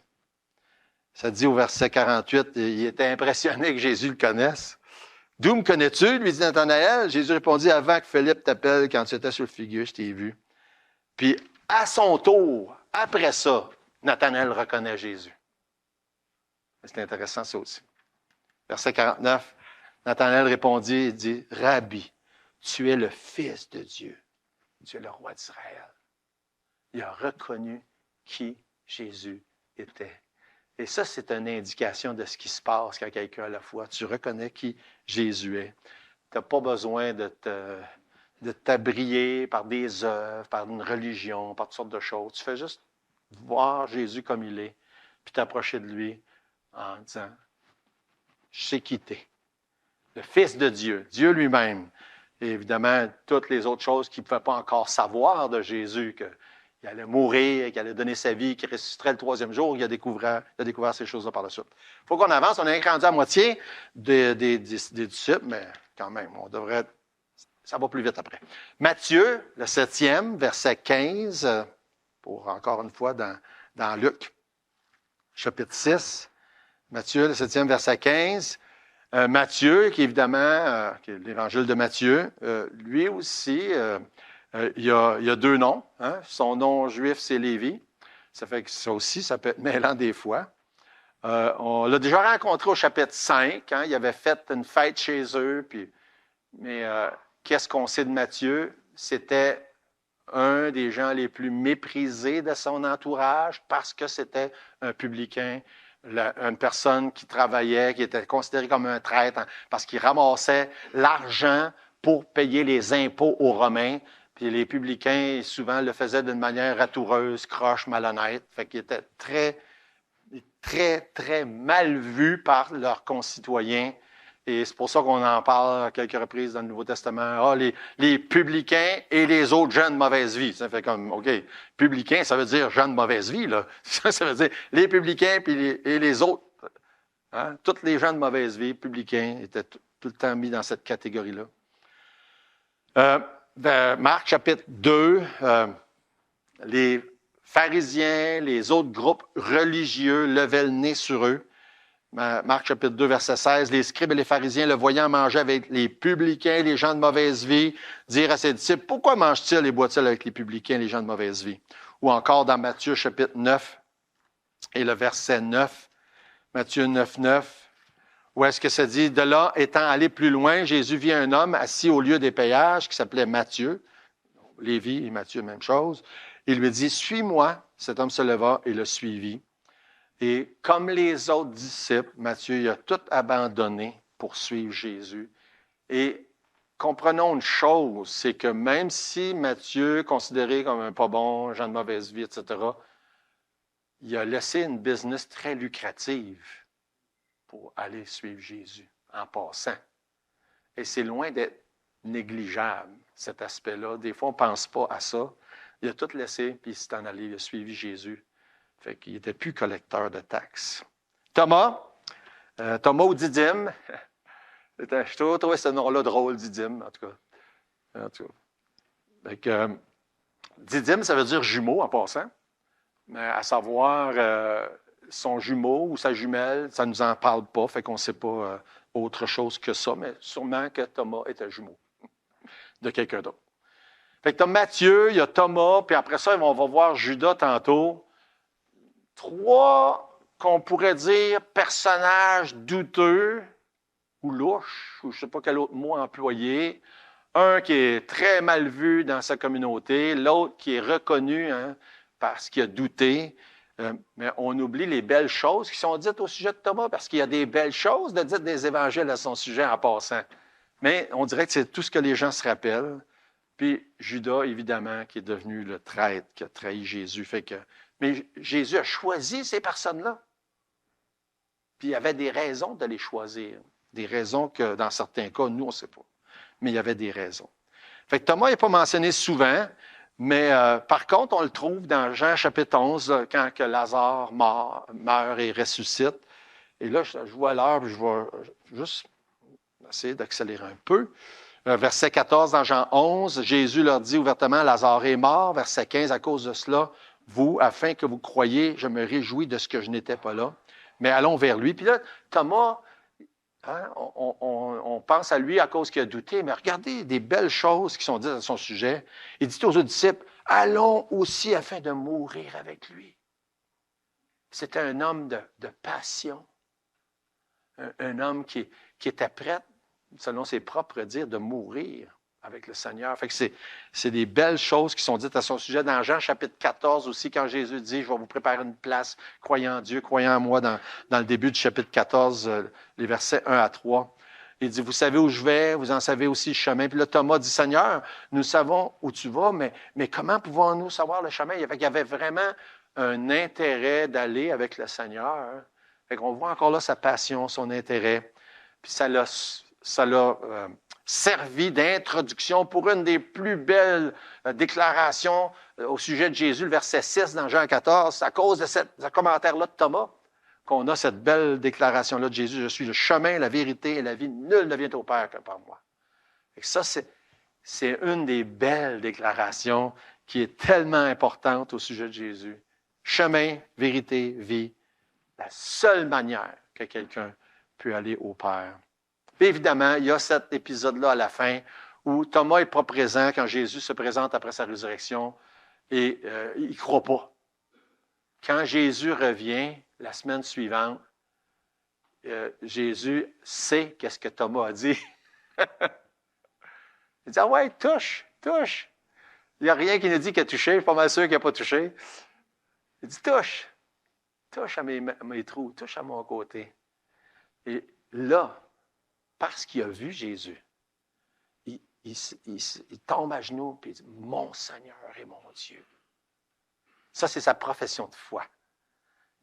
Ça dit au verset 48, il était impressionné que Jésus le connaisse. « D'où me connais-tu? » lui dit Nathanaël. Jésus répondit, « Avant que Philippe t'appelle, quand tu étais sur le figuier, je t'ai vu. » Puis, à son tour, après ça, Nathanaël reconnaît Jésus. C'est intéressant, ça aussi. Verset 49, Nathanaël répondit et dit, « Rabbi, tu es le Fils de Dieu. Tu es le roi d'Israël. » Il a reconnu qui Jésus était. Et ça, c'est une indication de ce qui se passe quand quelqu'un a la foi. Tu reconnais qui Jésus est. Tu n'as pas besoin de t'abriller par des œuvres, par une religion, par toutes sortes de choses. Tu fais juste voir Jésus comme il est, puis t'approcher de lui en disant, je sais qui t'es. Le Fils de Dieu, Dieu lui-même. Et évidemment, toutes les autres choses qu'il ne pouvait pas encore savoir de Jésus, qu'il allait mourir, qu'il allait donner sa vie, qu'il ressusciterait le troisième jour, il a découvert ces choses-là par la suite. Il faut qu'on avance, on est rendu à moitié des disciples, mais quand même, ça va plus vite après. Matthieu, le 7e, verset 15, pour encore une fois dans Luc, chapitre 6. Matthieu, le 7e, verset 15. Matthieu, qui évidemment, qui est l'évangile de Matthieu, lui aussi, il y a deux noms. Hein? Son nom juif, c'est Lévi. Ça fait que ça aussi, ça peut être mêlant des fois. On l'a déjà rencontré au chapitre 5. Hein? Il avait fait une fête chez eux. Mais qu'est-ce qu'on sait de Matthieu? C'était un des gens les plus méprisés de son entourage parce que c'était un publicain. Une personne qui travaillait, qui était considérée comme un traître parce qu'il ramassait l'argent pour payer les impôts aux Romains. Puis les publicains, souvent, le faisaient d'une manière ratoureuse, croche, malhonnête. Fait qu'il était très, très, très mal vu par leurs concitoyens. Et c'est pour ça qu'on en parle à quelques reprises dans le Nouveau Testament. Les publicains et les autres gens de mauvaise vie. Ça fait comme, OK, publicains, ça veut dire gens de mauvaise vie, là. Ça veut dire les publicains et les autres. Hein? Tous les gens de mauvaise vie, publicains, étaient tout le temps mis dans cette catégorie-là. Marc, chapitre 2, les pharisiens, les autres groupes religieux levaient le nez sur eux. Marc chapitre 2, verset 16, les scribes et les pharisiens, le voyant manger avec les publicains, les gens de mauvaise vie, dirent à ses disciples, pourquoi mangent-ils et boivent-ils avec les publicains, les gens de mauvaise vie? Ou encore dans Matthieu chapitre 9 et le verset 9, Matthieu 9, 9, où est-ce que ça dit, de là, étant allé plus loin, Jésus vit un homme assis au lieu des péages qui s'appelait Matthieu, Lévi et Matthieu, même chose. Il lui dit, suis-moi. Cet homme se leva et le suivit. Et comme les autres disciples, Matthieu il a tout abandonné pour suivre Jésus. Et comprenons une chose, c'est que même si Matthieu, considéré comme un pas bon, gens de mauvaise vie, etc., il a laissé une business très lucrative pour aller suivre Jésus en passant. Et c'est loin d'être négligeable, cet aspect-là. Des fois, on ne pense pas à ça. Il a tout laissé, puis il s'est en allé, il a suivi Jésus. Fait qu'il n'était plus collecteur de taxes. Thomas ou Didyme, je trouvais ce nom-là drôle, Didyme, en tout cas. Fait que, Didyme, ça veut dire jumeau en passant. Mais à savoir, son jumeau ou sa jumelle, ça ne nous en parle pas, fait qu'on ne sait pas autre chose que ça, mais sûrement que Thomas était jumeau de quelqu'un d'autre. Fait que tu as Matthieu, il y a Thomas, puis après ça, on va voir Judas tantôt. 3, qu'on pourrait dire, personnages douteux ou louches, ou je ne sais pas quel autre mot employer. Un qui est très mal vu dans sa communauté, l'autre qui est reconnu parce qu'il a douté. Mais on oublie les belles choses qui sont dites au sujet de Thomas, parce qu'il y a des belles choses de dire des évangiles à son sujet en passant. Mais on dirait que c'est tout ce que les gens se rappellent. Puis Judas, évidemment, qui est devenu le traître, qui a trahi Jésus. Mais Jésus a choisi ces personnes-là. Puis il y avait des raisons de les choisir. Des raisons que, dans certains cas, nous, on ne sait pas. Mais il y avait des raisons. Fait que Thomas n'est pas mentionné souvent, mais par contre, on le trouve dans Jean chapitre 11, quand que Lazare meurt et ressuscite. Et là, je vois l'heure, je vais juste essayer d'accélérer un peu. Verset 14 dans Jean 11, Jésus leur dit ouvertement, Lazare est mort. Verset 15, à cause de cela, vous, afin que vous croyiez, je me réjouis de ce que je n'étais pas là. Mais allons vers lui. Puis là, Thomas, on pense à lui à cause qu'il a douté, mais regardez des belles choses qui sont dites à son sujet. Il dit aux autres disciples, allons aussi afin de mourir avec lui. C'était un homme de passion, un homme qui était prêt, selon ses propres dires, de mourir avec le Seigneur. Fait que c'est des belles choses qui sont dites à son sujet. Dans Jean chapitre 14 aussi, quand Jésus dit, je vais vous préparer une place, croyez en Dieu, croyez en moi, dans le début du chapitre 14, les versets 1 à 3. Il dit, vous savez où je vais, vous en savez aussi le chemin. Puis là, Thomas dit, Seigneur, nous savons où tu vas, mais comment pouvons-nous savoir le chemin? Il y avait vraiment un intérêt d'aller avec le Seigneur. Fait qu'on voit encore là sa passion, son intérêt. Puis ça l'a servi d'introduction pour une des plus belles déclarations au sujet de Jésus, le verset 6 dans Jean 14. C'est à cause de ce commentaire-là de Thomas qu'on a cette belle déclaration-là de Jésus. Je suis le chemin, la vérité et la vie. Nul ne vient au Père que par moi. Et ça, c'est une des belles déclarations qui est tellement importante au sujet de Jésus. Chemin, vérité, vie. La seule manière que quelqu'un peut aller au Père. Puis évidemment, il y a cet épisode-là à la fin où Thomas n'est pas présent quand Jésus se présente après sa résurrection et il ne croit pas. Quand Jésus revient la semaine suivante, Jésus sait qu'est-ce que Thomas a dit. Il dit, ah ouais, touche. Il n'y a rien qui nous dit qu'il a touché, je suis pas mal sûr qu'il n'a pas touché. Il dit, touche à mes trous, touche à mon côté. Et là, parce qu'il a vu Jésus, il tombe à genoux et il dit, mon Seigneur et mon Dieu. Ça, c'est sa profession de foi.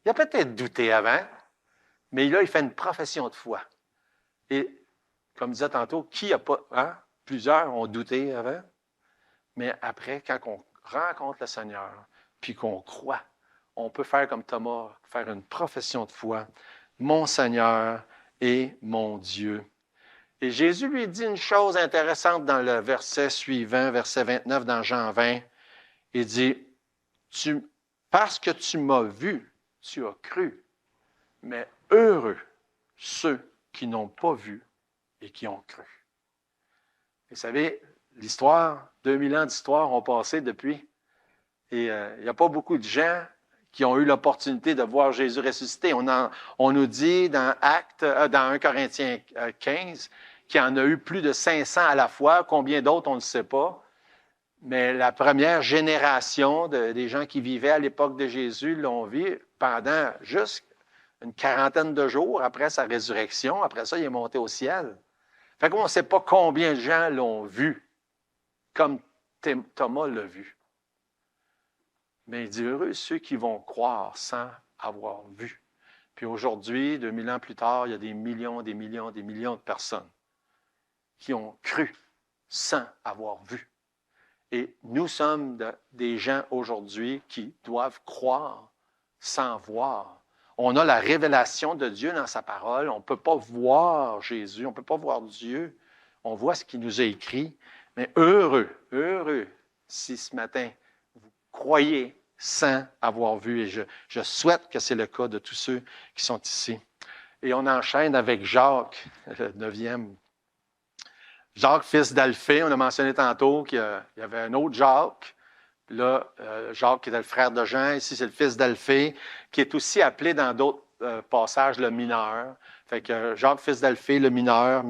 Il a peut-être douté avant, mais là, il fait une profession de foi. Et, comme je disais tantôt, qui n'a pas, plusieurs ont douté avant, mais après, quand on rencontre le Seigneur, puis qu'on croit, on peut faire comme Thomas, faire une profession de foi. Mon Seigneur et mon Dieu. Et Jésus lui dit une chose intéressante dans le verset suivant, verset 29 dans Jean 20. Il dit, parce que tu m'as vu, tu as cru. Mais heureux ceux qui n'ont pas vu et qui ont cru. Vous savez, l'histoire, 2000 ans d'histoire ont passé depuis. Et il n'y a pas beaucoup de gens qui ont eu l'opportunité de voir Jésus ressusciter. On nous dit dans 1 Corinthiens 15 qu'il y en a eu plus de 500 à la fois. Combien d'autres, on ne sait pas. Mais la première génération des gens qui vivaient à l'époque de Jésus l'ont vu pendant juste une quarantaine de jours après sa résurrection. Après ça, il est monté au ciel. Fait qu'on ne sait pas combien de gens l'ont vu, comme Thomas l'a vu. Mais il dit, heureux ceux qui vont croire sans avoir vu. Puis aujourd'hui, 2000 ans plus tard, il y a des millions de personnes qui ont cru sans avoir vu. Et nous sommes des gens aujourd'hui qui doivent croire sans voir. On a la révélation de Dieu dans sa parole. On ne peut pas voir Jésus, on ne peut pas voir Dieu. On voit ce qu'il nous a écrit. Mais heureux si ce matin vous croyez sans avoir vu. Et je souhaite que c'est le cas de tous ceux qui sont ici. Et on enchaîne avec Jacques, le 9e. Jacques, fils d'Alphée, on a mentionné tantôt qu'il y avait un autre Jacques. Là, Jacques qui était le frère de Jean, ici c'est le fils d'Alphée, qui est aussi appelé dans d'autres passages le mineur. Fait que Jacques, fils d'Alphée, le mineur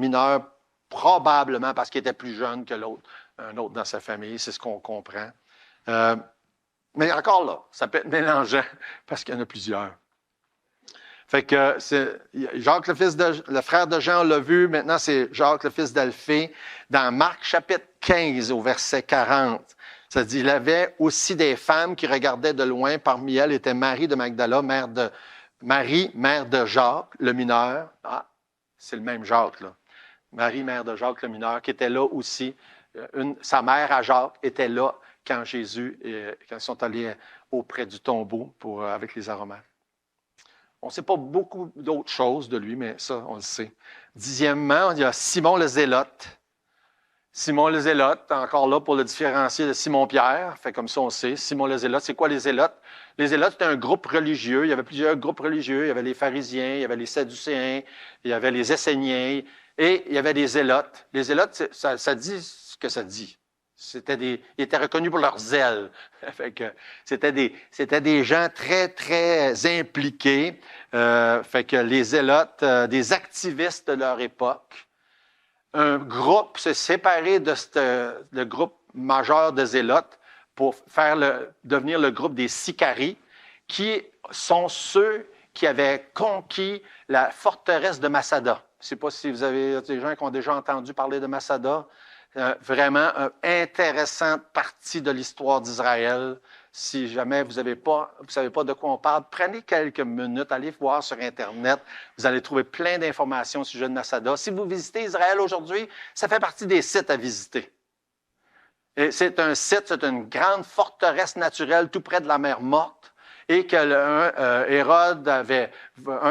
probablement parce qu'il était plus jeune que l'autre, un autre dans sa famille, c'est ce qu'on comprend. Mais encore là, ça peut être mélangeant parce qu'il y en a plusieurs. Fait que c'est Jacques, le frère de Jean, on l'a vu. Maintenant, c'est Jacques, le fils d'Alphée. Dans Marc, chapitre 15, au verset 40, ça dit, il y avait aussi des femmes qui regardaient de loin. Parmi elles était Marie de Magdala, mère de Jacques, le mineur. Ah, c'est le même Jacques, là. Marie, mère de Jacques, le mineur, qui était là aussi. Sa mère à Jacques était là quand quand ils sont allés auprès du tombeau avec les aromates. On ne sait pas beaucoup d'autres choses de lui, mais ça, on le sait. 10e, il y a Simon le Zélote. Simon le Zélote, encore là pour le différencier de Simon-Pierre. Fait comme ça, on sait. Simon le Zélote, c'est quoi les Zélotes? Les Zélotes, c'était un groupe religieux. Il y avait plusieurs groupes religieux. Il y avait les pharisiens, il y avait les sadducéens, il y avait les esséniens et il y avait des Zélotes. Les Zélotes, ça dit ce que ça dit. Ils étaient reconnus pour leur zèle. Fait que c'était des gens très, très impliqués. Fait que les Zélotes, des activistes de leur époque. Un groupe s'est séparé de le groupe majeur de Zélotes pour devenir le groupe des Sicarii, qui sont ceux qui avaient conquis la forteresse de Masada. Je ne sais pas si vous avez des gens qui ont déjà entendu parler de Masada. Vraiment une intéressante partie de l'histoire d'Israël. Si jamais vous savez pas de quoi on parle, prenez quelques minutes, allez voir sur Internet. Vous allez trouver plein d'informations au sujet de Masada. Si vous visitez Israël aujourd'hui, ça fait partie des sites à visiter. Et c'est un site, c'est une grande forteresse naturelle tout près de la mer Morte. Et que un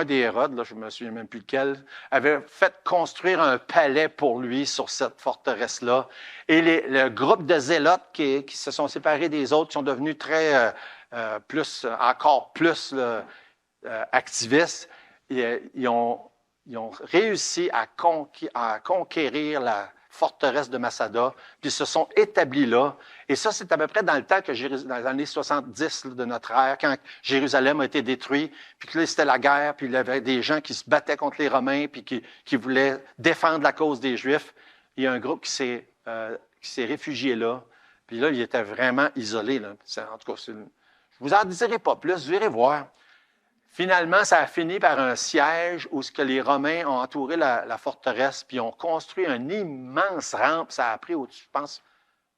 des Hérodes, là, je ne me souviens même plus lequel, avait fait construire un palais pour lui sur cette forteresse-là. Et le groupe de Zélotes qui se sont séparés des autres, qui sont devenus encore plus activistes, ils ont réussi à conquérir la forteresse de Masada, puis ils se sont établis là. Et ça, c'est à peu près dans le temps dans les années 70 de notre ère, quand Jérusalem a été détruit, puis que là, c'était la guerre, puis il y avait des gens qui se battaient contre les Romains, puis qui voulaient défendre la cause des Juifs. Il y a un groupe qui s'est réfugié là, puis là, il était vraiment isolé. Là. En tout cas, je ne vous en dirai pas plus, vous irez voir. Finalement, ça a fini par un siège où les Romains ont entouré la forteresse, puis ont construit une immense rampe. Ça a pris, je pense,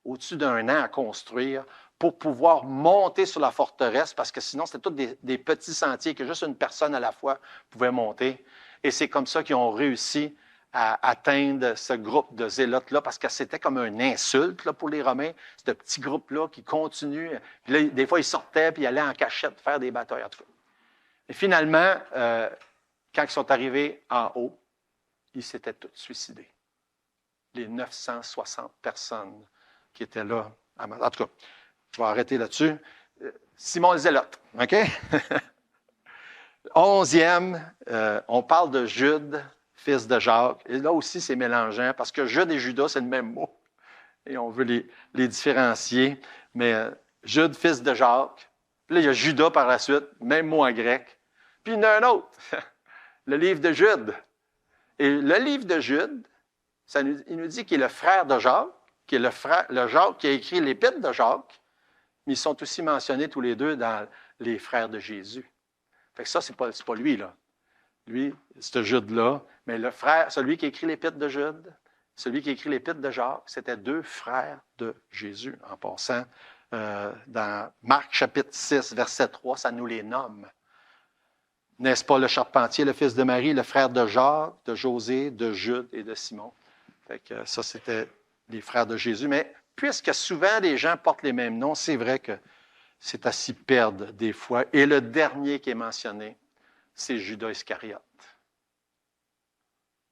au-dessus d'1 an à construire pour pouvoir monter sur la forteresse, parce que sinon, c'était tous des petits sentiers que juste une personne à la fois pouvait monter. Et c'est comme ça qu'ils ont réussi à atteindre ce groupe de zélotes-là, parce que c'était comme une insulte là, pour les Romains, ce petit groupe-là qui continue. Puis là, des fois, ils sortaient, puis ils allaient en cachette faire des batailles. En tout cas. Et finalement, quand ils sont arrivés en haut, ils s'étaient tous suicidés. Les 960 personnes qui étaient là. En tout cas, je vais arrêter là-dessus. Simon le Zélote, OK? 11e, on parle de Jude, fils de Jacques. Et là aussi, c'est mélangeant, parce que Jude et Judas, c'est le même mot. Et on veut les différencier. Mais Jude, fils de Jacques. Puis là, il y a Judas par la suite, même mot en grec. Puis il y en a un autre, le livre de Jude. Et le livre de Jude, il nous dit qu'il est le frère de Jacques, qui est le Jacques qui a écrit l'Épître de Jacques, mais ils sont aussi mentionnés tous les deux dans les frères de Jésus. Fait que ça, c'est pas lui, là. lui, c'est Jude-là, mais le frère, celui qui écrit l'épître de Jude, celui qui écrit l'épître de Jacques, c'était deux frères de Jésus. En passant, dans Marc chapitre 6, verset 3, ça nous les nomme. N'est-ce pas le charpentier, le fils de Marie, le frère de Jacques, de José, de Jude et de Simon? Fait que ça, c'était les frères de Jésus. Mais puisque souvent les gens portent les mêmes noms, c'est vrai que c'est à s'y perdre des fois. Et le dernier qui est mentionné, c'est Judas Iscariote.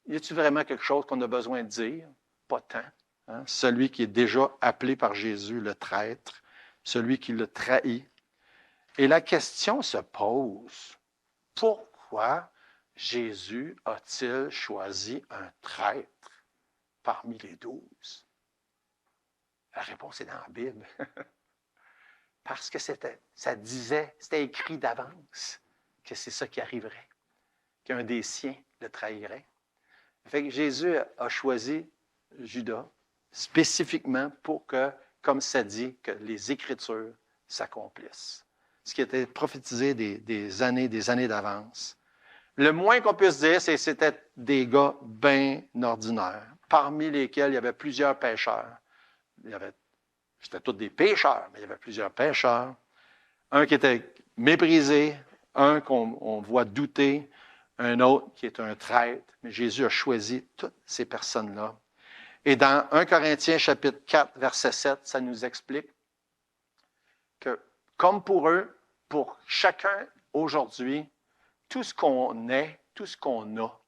Y a-t-il vraiment quelque chose qu'on a besoin de dire? Pas tant. Hein? Celui qui est déjà appelé par Jésus, le traître, celui qui le trahit. Et la question se pose, pourquoi Jésus a-t-il choisi un traître parmi les 12? La réponse est dans la Bible. Parce que ça disait, c'était écrit d'avance que c'est ça qui arriverait, qu'un des siens le trahirait. Fait que Jésus a choisi Judas spécifiquement pour que, comme ça dit, que les Écritures s'accomplissent. Ce qui était prophétisé des années d'avance. Le moins qu'on puisse dire, c'est que c'était des gars bien ordinaires, parmi lesquels il y avait plusieurs pécheurs. C'était tous des pécheurs, mais il y avait plusieurs pécheurs. Un qui était méprisé, un qu'on voit douter, un autre qui est un traître. Mais Jésus a choisi toutes ces personnes-là. Et dans 1 Corinthiens chapitre 4, verset 7, ça nous explique que, comme pour eux, pour chacun aujourd'hui, tout ce qu'on est, tout ce qu'on a,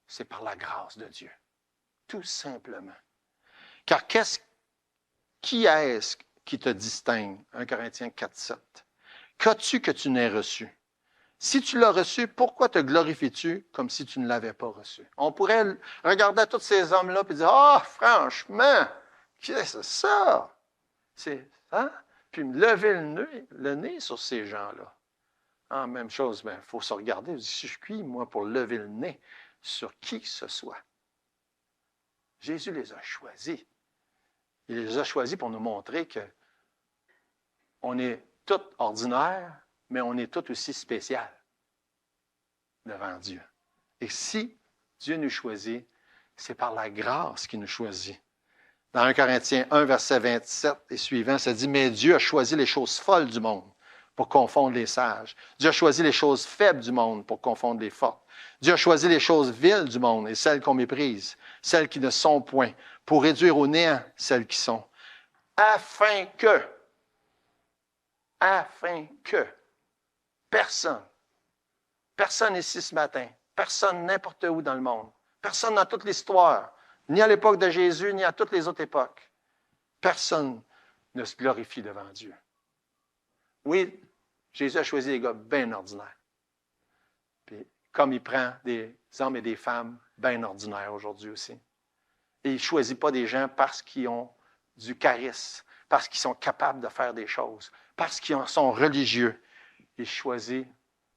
c'est par la grâce de Dieu. Tout simplement. Car qui est-ce qui te distingue? 1 Corinthiens 4, 7. Qu'as-tu que tu n'aies reçu? Si tu l'as reçu, pourquoi te glorifies-tu comme si tu ne l'avais pas reçu? On pourrait regarder tous ces hommes-là et dire, « Ah, franchement, qu'est-ce que c'est ça? » C'est ça. Puis me lever le nez sur ces gens-là. Ah, même chose, il faut se regarder. Si je suis, moi, pour lever le nez sur qui que ce soit. Jésus les a choisis. Il les a choisis pour nous montrer qu'on est tous ordinaires, mais on est tous aussi spécial devant Dieu. Et si Dieu nous choisit, c'est par la grâce qu'il nous choisit. Dans 1 Corinthiens 1, verset 27 et suivant, ça dit, « Mais Dieu a choisi les choses folles du monde pour confondre les sages. Dieu a choisi les choses faibles du monde pour confondre les fortes. Dieu a choisi les choses viles du monde et celles qu'on méprise, celles qui ne sont point, pour réduire au néant celles qui sont, afin que personne ici ce matin, personne n'importe où dans le monde, personne dans toute l'histoire, ni à l'époque de Jésus, ni à toutes les autres époques, personne ne se glorifie devant Dieu. Oui, Jésus a choisi des gars bien ordinaires. Puis, comme il prend des hommes et des femmes bien ordinaires aujourd'hui aussi. Et il ne choisit pas des gens parce qu'ils ont du charisme, parce qu'ils sont capables de faire des choses, parce qu'ils sont religieux. Il choisit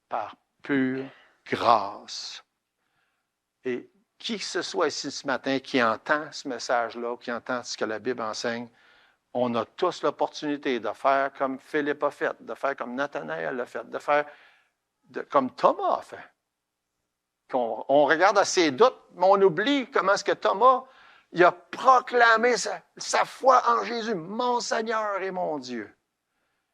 par pure grâce. Et qui que ce soit ici ce matin qui entend ce message-là, qui entend ce que la Bible enseigne, on a tous l'opportunité de faire comme Philippe a fait, de faire comme Nathanaël a fait, de faire comme Thomas a fait. On regarde à ses doutes, mais on oublie comment est-ce que Thomas il a proclamé sa foi en Jésus, mon Seigneur et mon Dieu.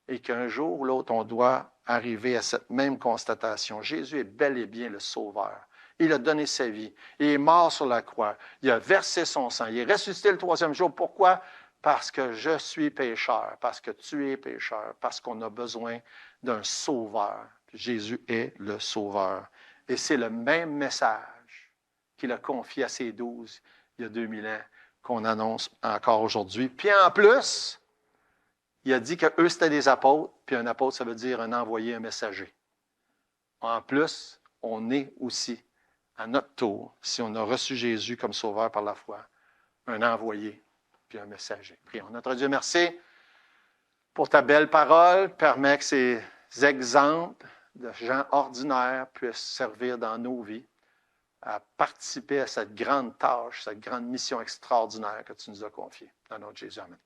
Et qu'un jour ou l'autre, on doit arriver à cette même constatation. Jésus est bel et bien le Sauveur. Il a donné sa vie. Il est mort sur la croix. Il a versé son sang. Il est ressuscité le troisième jour. Pourquoi? Parce que je suis pécheur, parce que tu es pécheur, parce qu'on a besoin d'un Sauveur. Jésus est le Sauveur. Et c'est le même message qu'il a confié à ses 12 il y a 2000 ans, qu'on annonce encore aujourd'hui. Puis en plus, il a dit qu'eux, c'était des apôtres, puis un apôtre, ça veut dire un envoyé, un messager. En plus, on est aussi, à notre tour, si on a reçu Jésus comme sauveur par la foi, un envoyé, puis un messager. Prions. Notre Dieu, merci pour ta belle parole. Permets que ces exemples de gens ordinaires puissent servir dans nos vies à participer à cette grande tâche, cette grande mission extraordinaire que tu nous as confiée. Dans notre Jésus, amen.